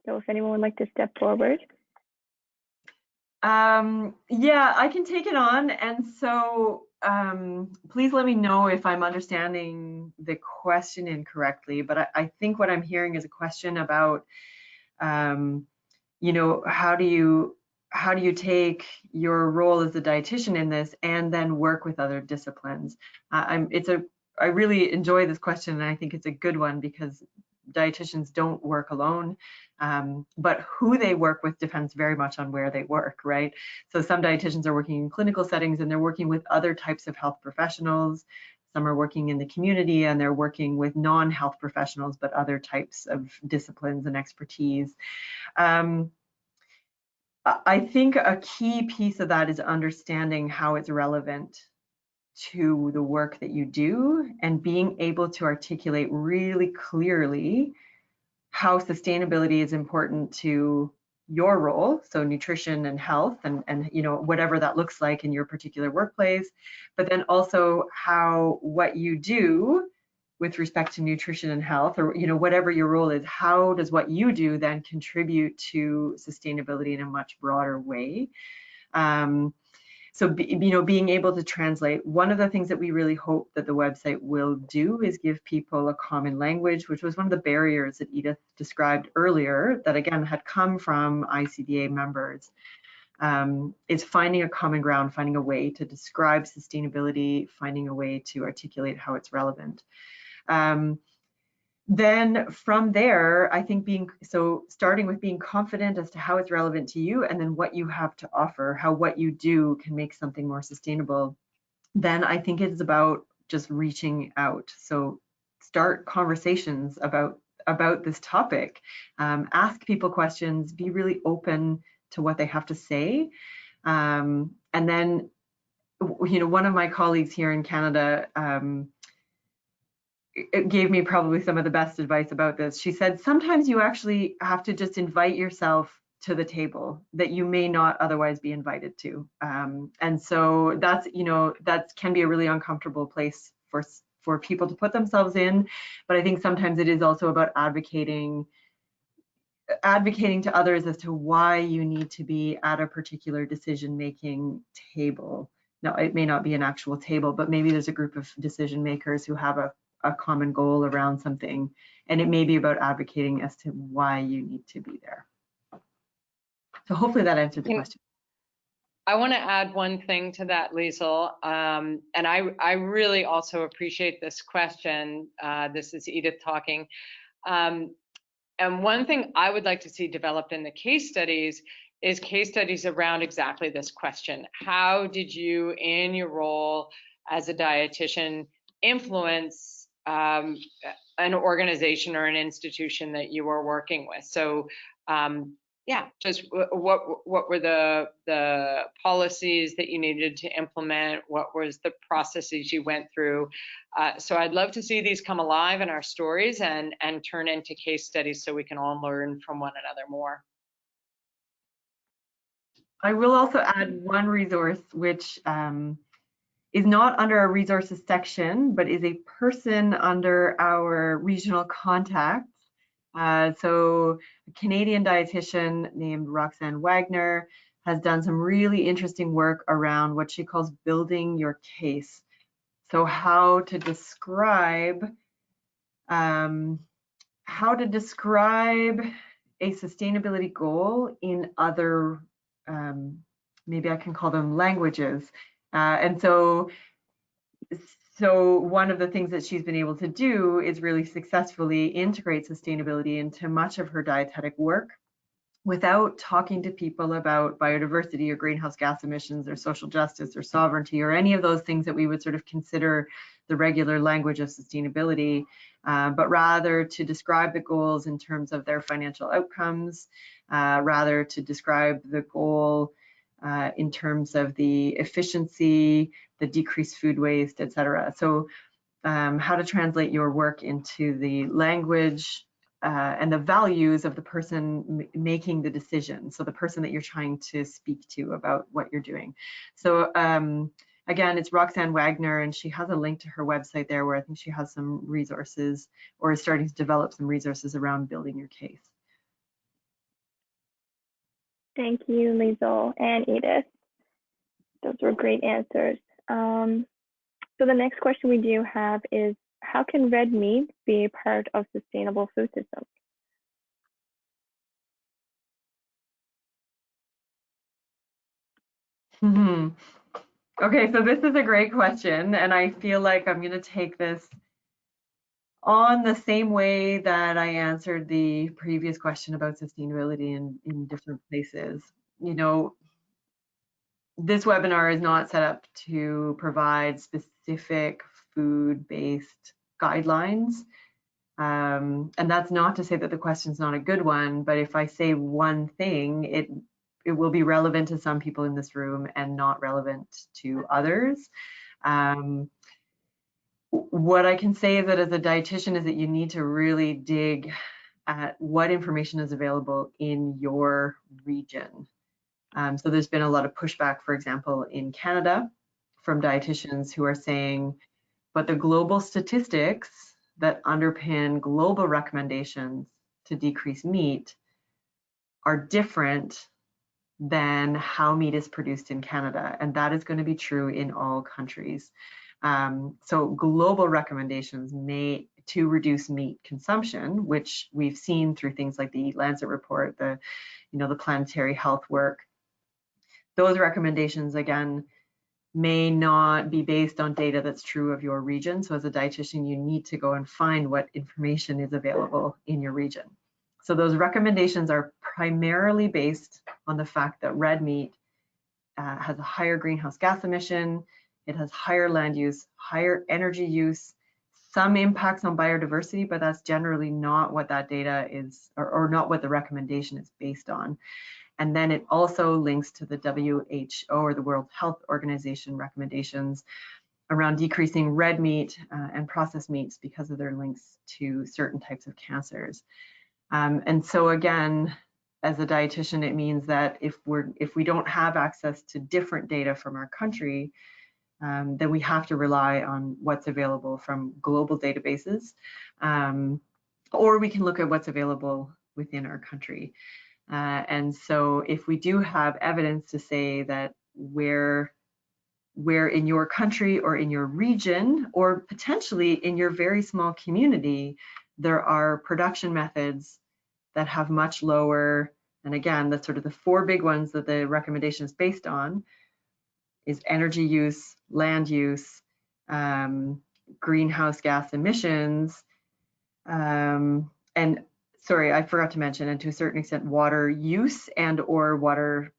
So if anyone would like to step forward. Yeah, I can take it on. And so please let me know if I'm understanding the question incorrectly, but I think what I'm hearing is a question about, you know, how do you take your role as a dietitian in this and then work with other disciplines? I really enjoy this question, and I think it's a good one because dietitians don't work alone, but who they work with depends very much on where they work, right? So some dietitians are working in clinical settings and they're working with other types of health professionals. Some are working in the community and they're working with non-health professionals, but other types of disciplines and expertise. I think a key piece of that is understanding how it's relevant to the work that you do and being able to articulate really clearly how sustainability is important to your role, so nutrition and health and you know, whatever that looks like in your particular workplace, but then also how what you do with respect to nutrition and health, or you know, whatever your role is, how does what you do then contribute to sustainability in a much broader way? So, you know, being able to translate. One of the things that we really hope that the website will do is give people a common language, which was one of the barriers that Edith described earlier, that again had come from ICDA members, is finding a common ground, finding a way to describe sustainability, finding a way to articulate how it's relevant. Then from there, I think starting with being confident as to how it's relevant to you and then what you have to offer, how what you do can make something more sustainable. Then I think it's about just reaching out. So start conversations about this topic, ask people questions, be really open to what they have to say. And then, you know, one of my colleagues here in Canada, it gave me probably some of the best advice about this. She said, sometimes you actually have to just invite yourself to the table that you may not otherwise be invited to. And so that's, you know, that can be a really uncomfortable place for people to put themselves in. But I think sometimes it is also about advocating to others as to why you need to be at a particular decision-making table. Now, it may not be an actual table, but maybe there's a group of decision makers who have a common goal around something, and it may be about advocating as to why you need to be there. So hopefully that answered the question. I want to add one thing to that, Liesl, and I really also appreciate this question. This is Edith talking. And one thing I would like to see developed in the case studies is case studies around exactly this question. How did you, in your role as a dietitian, influence an organization or an institution that you are working with. So yeah, just what were the policies that you needed to implement? What was the processes you went through? So I'd love to see these come alive in our stories and turn into case studies so we can all learn from one another more. I will also add one resource which is not under our resources section, but is a person under our regional contacts. So a Canadian dietitian named Roxanne Wagner has done some really interesting work around what she calls building your case. So how to describe a sustainability goal in other, maybe I can call them languages. And so one of the things that she's been able to do is really successfully integrate sustainability into much of her dietetic work without talking to people about biodiversity or greenhouse gas emissions or social justice or sovereignty or any of those things that we would sort of consider the regular language of sustainability, but rather to describe the goals in terms of their financial outcomes, rather to describe the goal in terms of the efficiency, the decreased food waste, etc. So how to translate your work into the language and the values of the person making the decision. So the person that you're trying to speak to about what you're doing. So again, it's Roxanne Wagner, and she has a link to her website there where I think she has some resources or is starting to develop some resources around building your case. Thank you, Liesl and Edith. Those were great answers. So the next question we do have is, how can red meat be a part of sustainable food systems? Okay, so this is a great question, and I feel like I'm going to take this on the same way that I answered the previous question about sustainability in different places. You know, this webinar is not set up to provide specific food-based guidelines. And that's not to say that the question's not a good one, but if I say one thing, it will be relevant to some people in this room and not relevant to others. What I can say is that as a dietitian is that you need to really dig at what information is available in your region. So there's been a lot of pushback, for example, in Canada from dietitians who are saying, but the global statistics that underpin global recommendations to decrease meat are different than how meat is produced in Canada. And that is going to be true in all countries. So global recommendations to reduce meat consumption, which we've seen through things like the Eat Lancet report, the planetary health work. Those recommendations, again, may not be based on data that's true of your region. So as a dietitian, you need to go and find what information is available in your region. So those recommendations are primarily based on the fact that red meat has a higher greenhouse gas emission, it has higher land use, higher energy use, some impacts on biodiversity, but that's generally not what that data is, or not what the recommendation is based on. And then it also links to the WHO or the World Health Organization recommendations around decreasing red meat and processed meats because of their links to certain types of cancers. And so again, as a dietitian, it means that if we don't have access to different data from our country, then we have to rely on what's available from global databases, or we can look at what's available within our country. And so if we do have evidence to say that where in your country or in your region or potentially in your very small community, there are production methods that have much lower, and again, that's sort of the four big ones that the recommendation is based on, is energy use, land use, greenhouse gas emissions, and sorry, I forgot to mention, and to a certain extent, water use and or water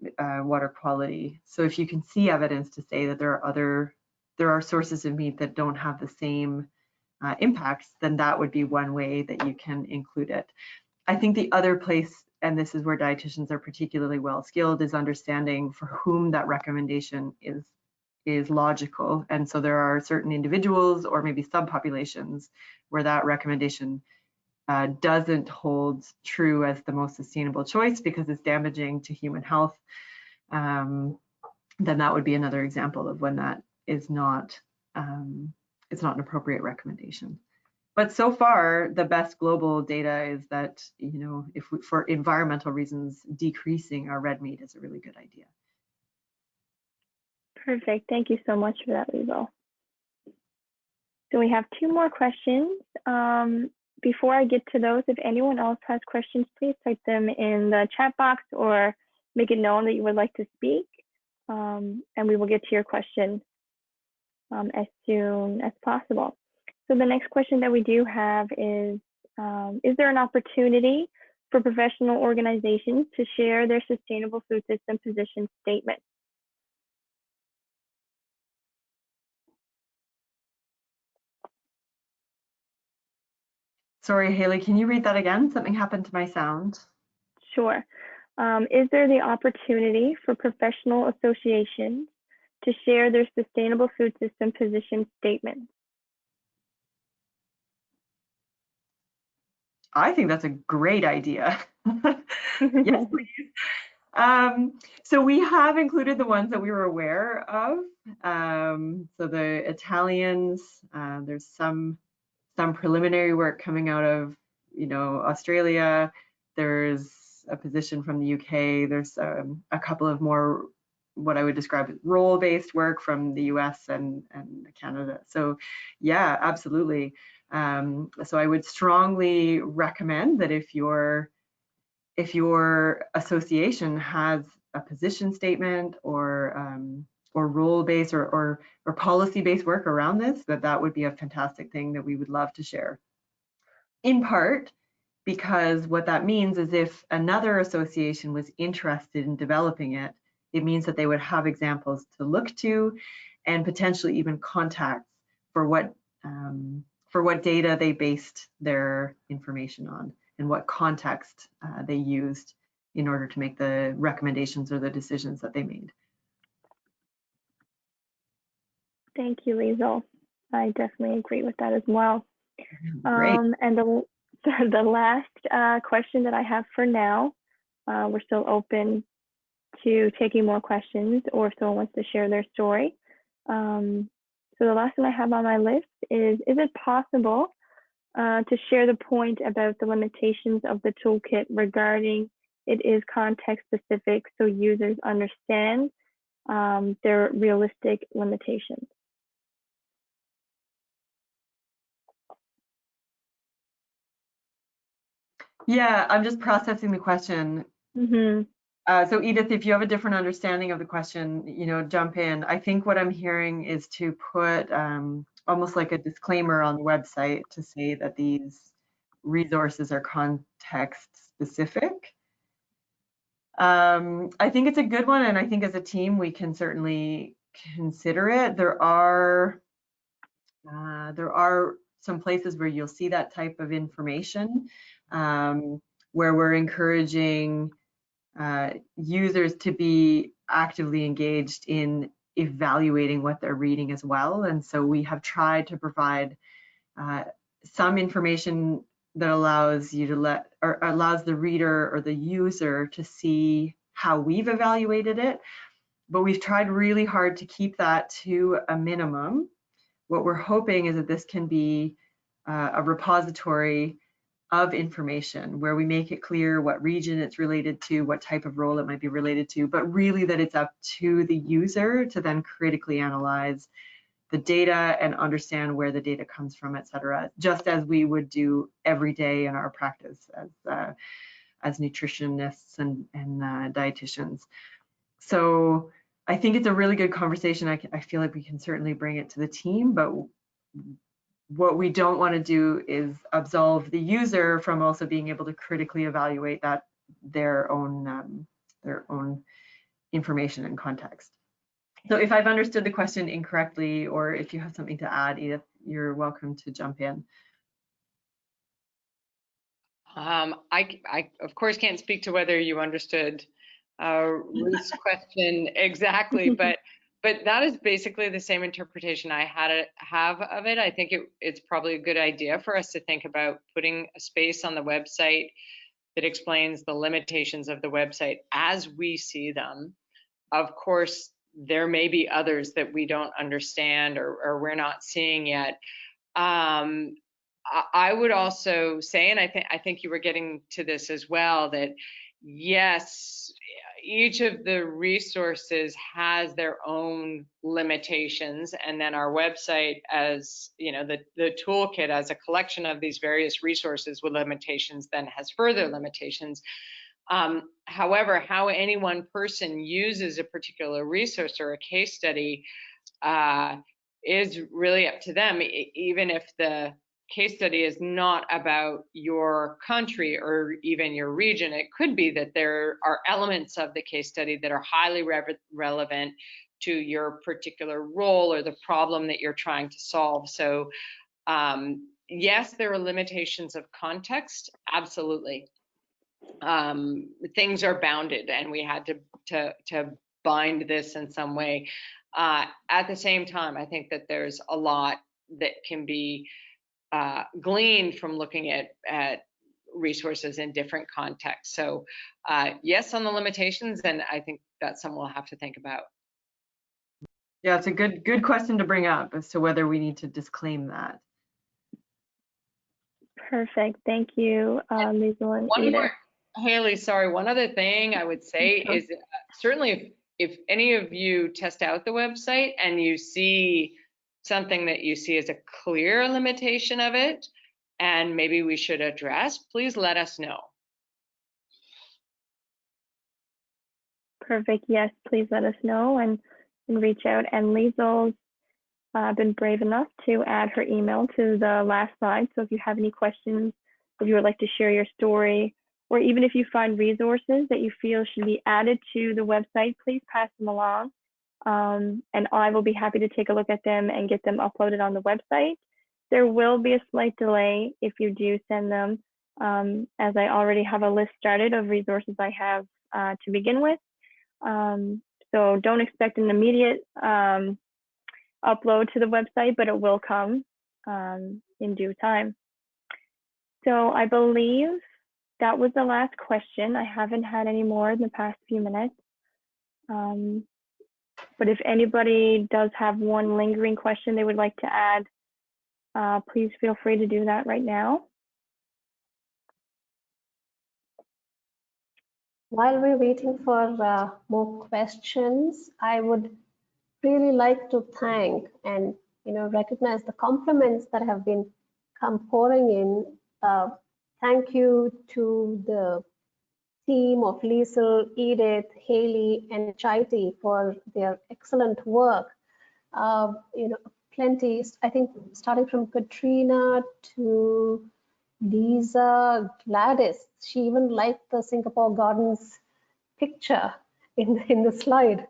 quality. So if you can see evidence to say that there are other there are sources of meat that don't have the same impacts, then that would be one way that you can include it. I think the other place, and this is where dietitians are particularly well skilled, is understanding for whom that recommendation is logical. And so there are certain individuals or maybe subpopulations where that recommendation doesn't hold true as the most sustainable choice because it's damaging to human health. Then that would be another example of when that is not, it's not an appropriate recommendation. But so far, the best global data is that, you know, if we, for environmental reasons, decreasing our red meat is a really good idea. Perfect. Thank you so much for that, Liesl. So we have 2 more questions. Before I get to those, if anyone else has questions, please type them in the chat box or make it known that you would like to speak, and we will get to your question as soon as possible. So the next question that we do have is there an opportunity for professional organizations to share their sustainable food system position statement? Sorry, Haley, can you read that again? Something happened to my sound. Sure. Is there the opportunity for professional associations to share their sustainable food system position statements? I think that's a great idea. Yes, please. So we have included the ones that we were aware of. So the Italians, there's some preliminary work coming out of, you know, Australia. There's a position from the UK. There's a couple of more what I would describe as role-based work from the US and Canada. So yeah, absolutely. So I would strongly recommend that if your association has a position statement or role-based or policy-based work around this, that would be a fantastic thing that we would love to share. In part because what that means is if another association was interested in developing it, it means that they would have examples to look to and potentially even contacts for what data they based their information on and what context they used in order to make the recommendations or the decisions that they made. Thank you, Liesl. I definitely agree with that as well. Great. And the last question that I have for now, we're still open to taking more questions or if someone wants to share their story. So the last one I have on my list is it possible to share the point about the limitations of the toolkit regarding it is context specific so users understand their realistic limitations? Yeah, I'm just processing the question. Mm-hmm. So Edith, if you have a different understanding of the question, you know, jump in. I think what I'm hearing is to put almost like a disclaimer on the website to say that these resources are context specific. I think it's a good one, and I think as a team we can certainly consider it. There are some places where you'll see that type of information, where we're encouraging users to be actively engaged in evaluating what they're reading as well. And so we have tried to provide some information that allows you to allows the reader or the user to see how we've evaluated it. But we've tried really hard to keep that to a minimum. What we're hoping is that this can be a repository of information where we make it clear what region it's related to, what type of role it might be related to, but really that it's up to the user to then critically analyze the data and understand where the data comes from, et cetera, just as we would do every day in our practice as nutritionists and dietitians. So I think it's a really good conversation. I feel like we can certainly bring it to the team, but what we don't want to do is absolve the user from also being able to critically evaluate their own information and context. So if I've understood the question incorrectly, or if you have something to add, Edith, you're welcome to jump in. I of course can't speak to whether you understood Ruth's question exactly, but that is basically the same interpretation I have of it. I think it's probably a good idea for us to think about putting a space on the website that explains the limitations of the website as we see them. Of course, there may be others that we don't understand or we're not seeing yet. I would also say, and I think you were getting to this as well, that yes, each of the resources has their own limitations, and then our website, as you know, the toolkit as a collection of these various resources with limitations, then has further limitations. However, how any one person uses a particular resource or a case study is really up to them, even if the case study is not about your country or even your region. It could be that there are elements of the case study that are highly relevant to your particular role or the problem that you're trying to solve. So yes, there are limitations of context, absolutely. Things are bounded and we had to bind this in some way. At the same time, I think that there's a lot that can be gleaned from looking at resources in different contexts. So yes, on the limitations, and I think that's something we'll have to think about. Yeah, it's a good question to bring up as to whether we need to disclaim that. Perfect. Thank you, Liesl and One Edith. more, Haley, sorry, one other thing I would say is certainly if any of you test out the website and you see something that you see as a clear limitation of it, and maybe we should address, please let us know. Perfect. Yes, please let us know and reach out. And Liesl's been brave enough to add her email to the last slide. So if you have any questions, if you would like to share your story, or even if you find resources that you feel should be added to the website, please pass them along. And I will be happy to take a look at them and get them uploaded on the website. There will be a slight delay if you do send them, as I already have a list started of resources I have to begin with. So don't expect an immediate upload to the website, but it will come in due time. So I believe that was the last question. I haven't had any more in the past few minutes. But if anybody does have one lingering question they would like to add, please feel free to do that right now. While we're waiting for more questions, I would really like to thank and recognize the compliments that have been pouring in. Thank you to the team of Liesl, Edith, Haley, and Chaiti for their excellent work. Plenty, I think, starting from Katrina to Lisa, Gladys. She even liked the Singapore Gardens picture in the slide.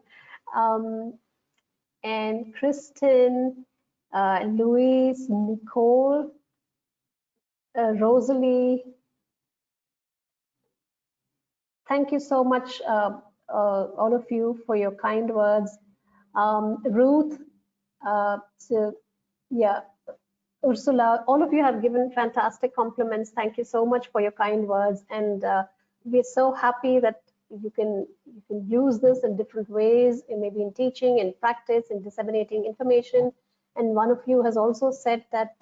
And Kristen, Louise, Nicole, Rosalie. Thank you so much, all of you, for your kind words. Ruth, so yeah, Ursula, all of you have given fantastic compliments. Thank you so much for your kind words, and we're so happy that you can use this in different ways, maybe in teaching, in practice, in disseminating information. And one of you has also said that,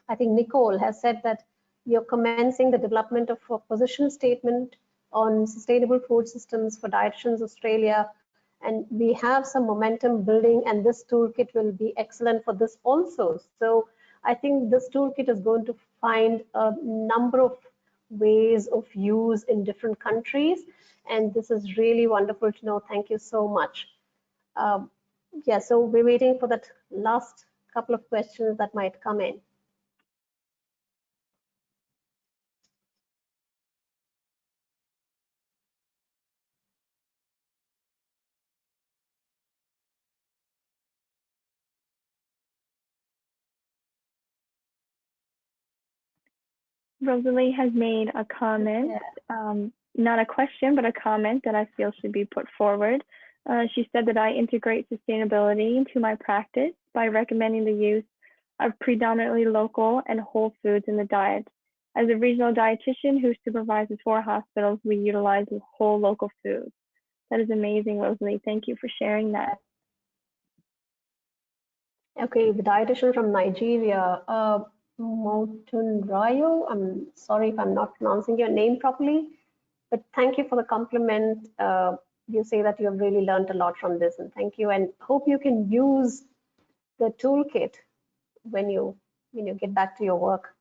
I think Nicole has said that you're commencing the development of a position statement on sustainable food systems for Dietitians Australia. And we have some momentum building, and this toolkit will be excellent for this also. So I think this toolkit is going to find a number of ways of use in different countries. And this is really wonderful to know. Thank you so much. Yeah, so we're waiting for that last couple of questions that might come in. Rosalie has made a comment, not a question, but a comment that I feel should be put forward. She said that I integrate sustainability into my practice by recommending the use of predominantly local and whole foods in the diet. As a regional dietitian who supervises 4 hospitals, we utilize whole local foods. That is amazing, Rosalie. Thank you for sharing that. Okay, the dietitian from Nigeria, Motunrayo, I'm sorry if I'm not pronouncing your name properly, but thank you for the compliment. You say that you have really learned a lot from this, and thank you, and hope you can use the toolkit when you get back to your work.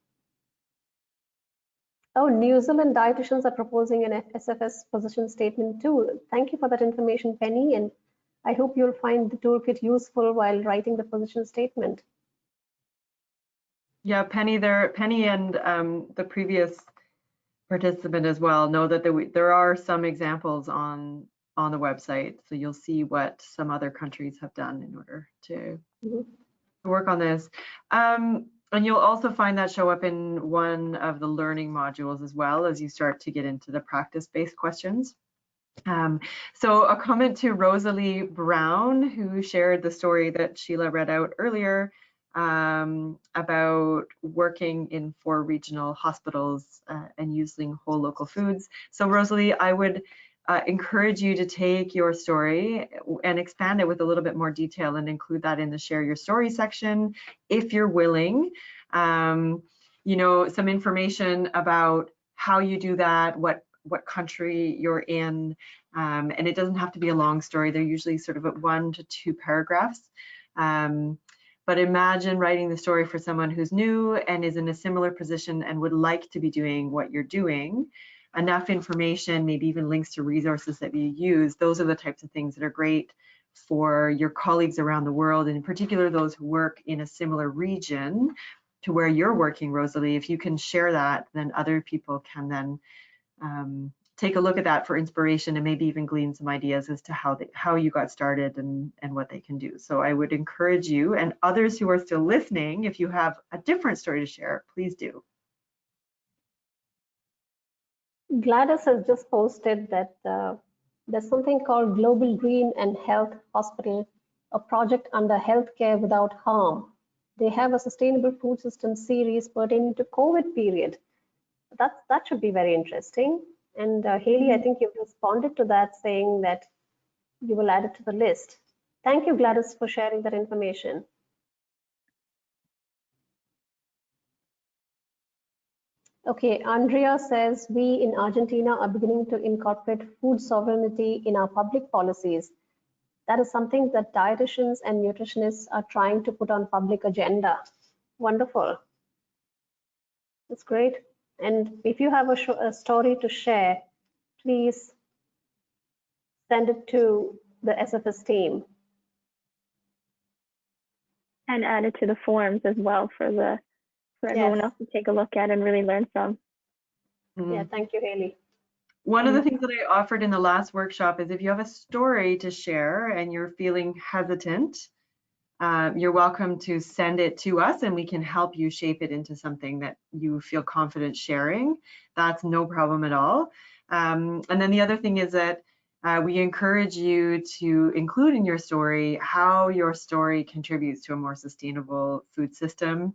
Oh, New Zealand dietitians are proposing an SFS position statement too. Thank you for that information, Penny, and I hope you'll find the toolkit useful while writing the position statement. Yeah, Penny and the previous participant as well know that there are some examples on the website, so you'll see what some other countries have done in order to work on this. And you'll also find that show up in one of the learning modules as well as you start to get into the practice-based questions. So a comment to Rosalie Brown, who shared the story that Sheila read out earlier about working in 4 regional hospitals and using whole local foods. So Rosalie, I would encourage you to take your story and expand it with a little bit more detail and include that in the share your story section if you're willing. You know, some information about how you do that, what country you're in, and it doesn't have to be a long story. They're usually sort of at 1 to 2 paragraphs. But imagine writing the story for someone who's new and is in a similar position and would like to be doing what you're doing. Enough information, maybe even links to resources that you use. Those are the types of things that are great for your colleagues around the world, and in particular those who work in a similar region to where you're working, Rosalie. If you can share that, then other people can then take a look at that for inspiration and maybe even glean some ideas as to how you got started and what they can do. So I would encourage you and others who are still listening, if you have a different story to share, please do. Gladys has just posted that there's something called Global Green and Health Hospital, a project under Healthcare Without Harm. They have a sustainable food system series pertaining to COVID period. That should be very interesting. And Haley, I think you've responded to that saying that you will add it to the list. Thank you, Gladys, for sharing that information. Okay, Andrea says, we in Argentina are beginning to incorporate food sovereignty in our public policies. That is something that dietitians and nutritionists are trying to put on public agenda. Wonderful. That's great. And if you have a story to share, please send it to the SFS team. And add it to the forums as well for everyone else to take a look at and really learn from. Yeah, thank you, Haley. One of the things that I offered in the last workshop is if you have a story to share and you're feeling hesitant, you're welcome to send it to us and we can help you shape it into something that you feel confident sharing. That's no problem at all. And then the other thing is that we encourage you to include in your story how your story contributes to a more sustainable food system.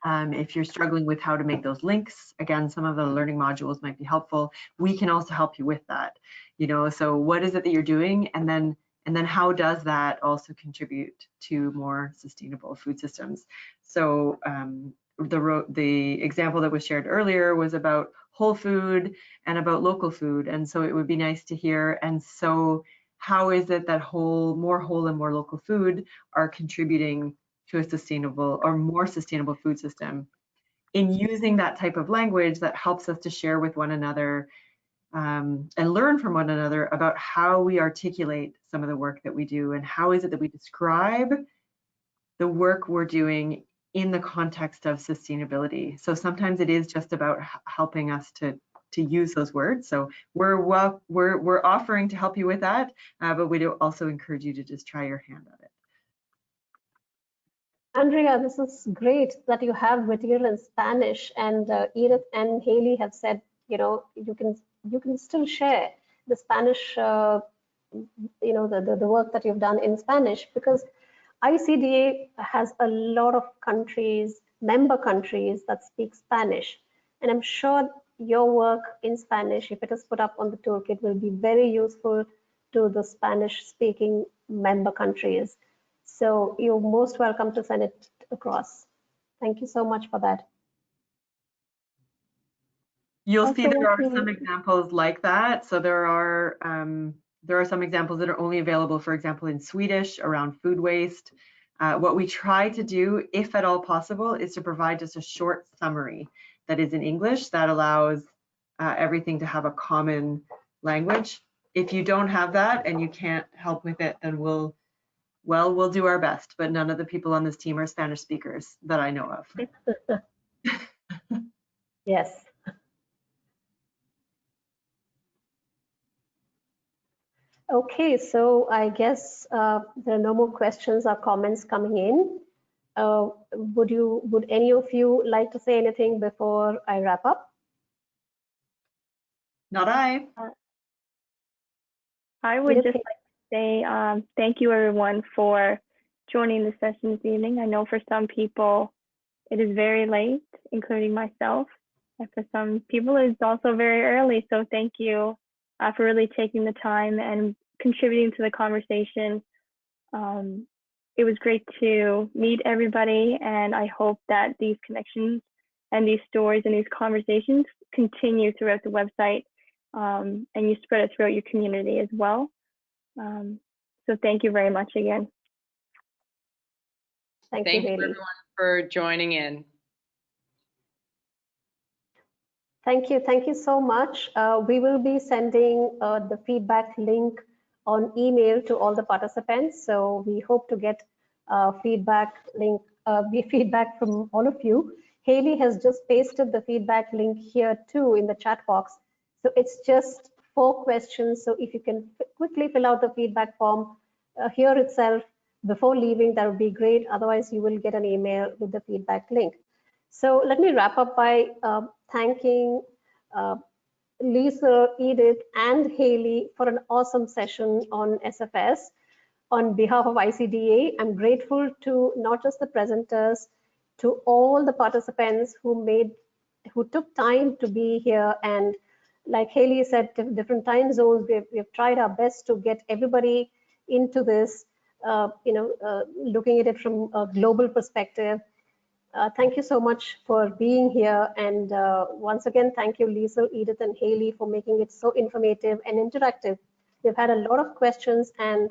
If you're struggling with how to make those links, again, some of the learning modules might be helpful. We can also help you with that. You know, so what is it that you're doing, and then how does that also contribute to more sustainable food systems? So the example that was shared earlier was about whole food and about local food, and so it would be nice to hear. And so how is it that more whole and more local food are contributing to a sustainable or more sustainable food system? In using that type of language that helps us to share with one another and learn from one another about how we articulate some of the work that we do, and how is it that we describe the work we're doing in the context of sustainability. So sometimes it is just about helping us to use those words. So we're offering to help you with that, but we do also encourage you to just try your hand at it. Andrea, this is great that you have material in Spanish, and Edith and Haley have said, you can still share the Spanish, the work that you've done in Spanish, because ICDA has a lot of countries, member countries that speak Spanish, and I'm sure your work in Spanish, if it is put up on the toolkit, will be very useful to the Spanish-speaking member countries. So you're most welcome to send it across. Thank you so much for that. You'll see there are some examples like that. So there are some examples that are only available, for example, in Swedish around food waste. What we try to do, if at all possible, is to provide just a short summary that is in English that allows everything to have a common language. If you don't have that and you can't help with it, then we'll do our best, but none of the people on this team are Spanish speakers that I know of. Yes. Okay, so I guess there are no more questions or comments coming in. Would any of you like to say anything before I wrap up? Not I. I would just like to say thank you everyone for joining the session this evening. I know for some people it is very late, including myself, and for some people it's also very early. So thank you for really taking the time and contributing to the conversation. It was great to meet everybody, and I hope that these connections and these stories and these conversations continue throughout the website, and you spread it throughout your community as well. So thank you very much again. Thank you, everyone for joining in. Thank you so much. We will be sending the feedback link on email to all the participants. So we hope to get feedback from all of you. Haley has just pasted the feedback link here too in the chat box. So it's just 4 questions. So if you can quickly fill out the feedback form here itself before leaving, that would be great. Otherwise, you will get an email with the feedback link. So let me wrap up by thanking Lisa, Edith, and Haley for an awesome session on SFS. On behalf of ICDA, I'm grateful to not just the presenters, to all the participants who took time to be here. And like Haley said, different time zones, we've tried our best to get everybody into this, looking at it from a global perspective. Thank you so much for being here. And once again, thank you, Lisa, Edith, and Haley for making it so informative and interactive. We've had a lot of questions and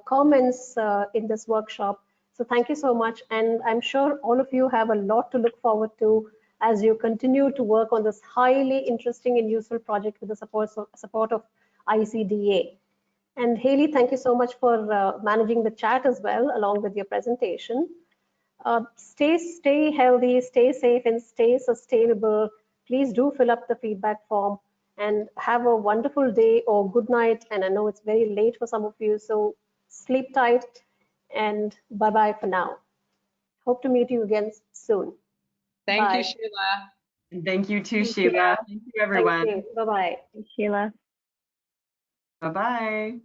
comments in this workshop. So thank you so much. And I'm sure all of you have a lot to look forward to as you continue to work on this highly interesting and useful project with the support of ICDA. And Haley, thank you so much for managing the chat as well, along with your presentation. Stay healthy, stay safe, and stay sustainable. Please do fill up the feedback form and have a wonderful day or good night. And I know it's very late for some of you, so sleep tight and bye-bye for now. Hope to meet you again soon. Thank you, Sheila. And thank you too, Sheila. Thank you, everyone. Thank you. Bye-bye. Sheila. Bye-bye.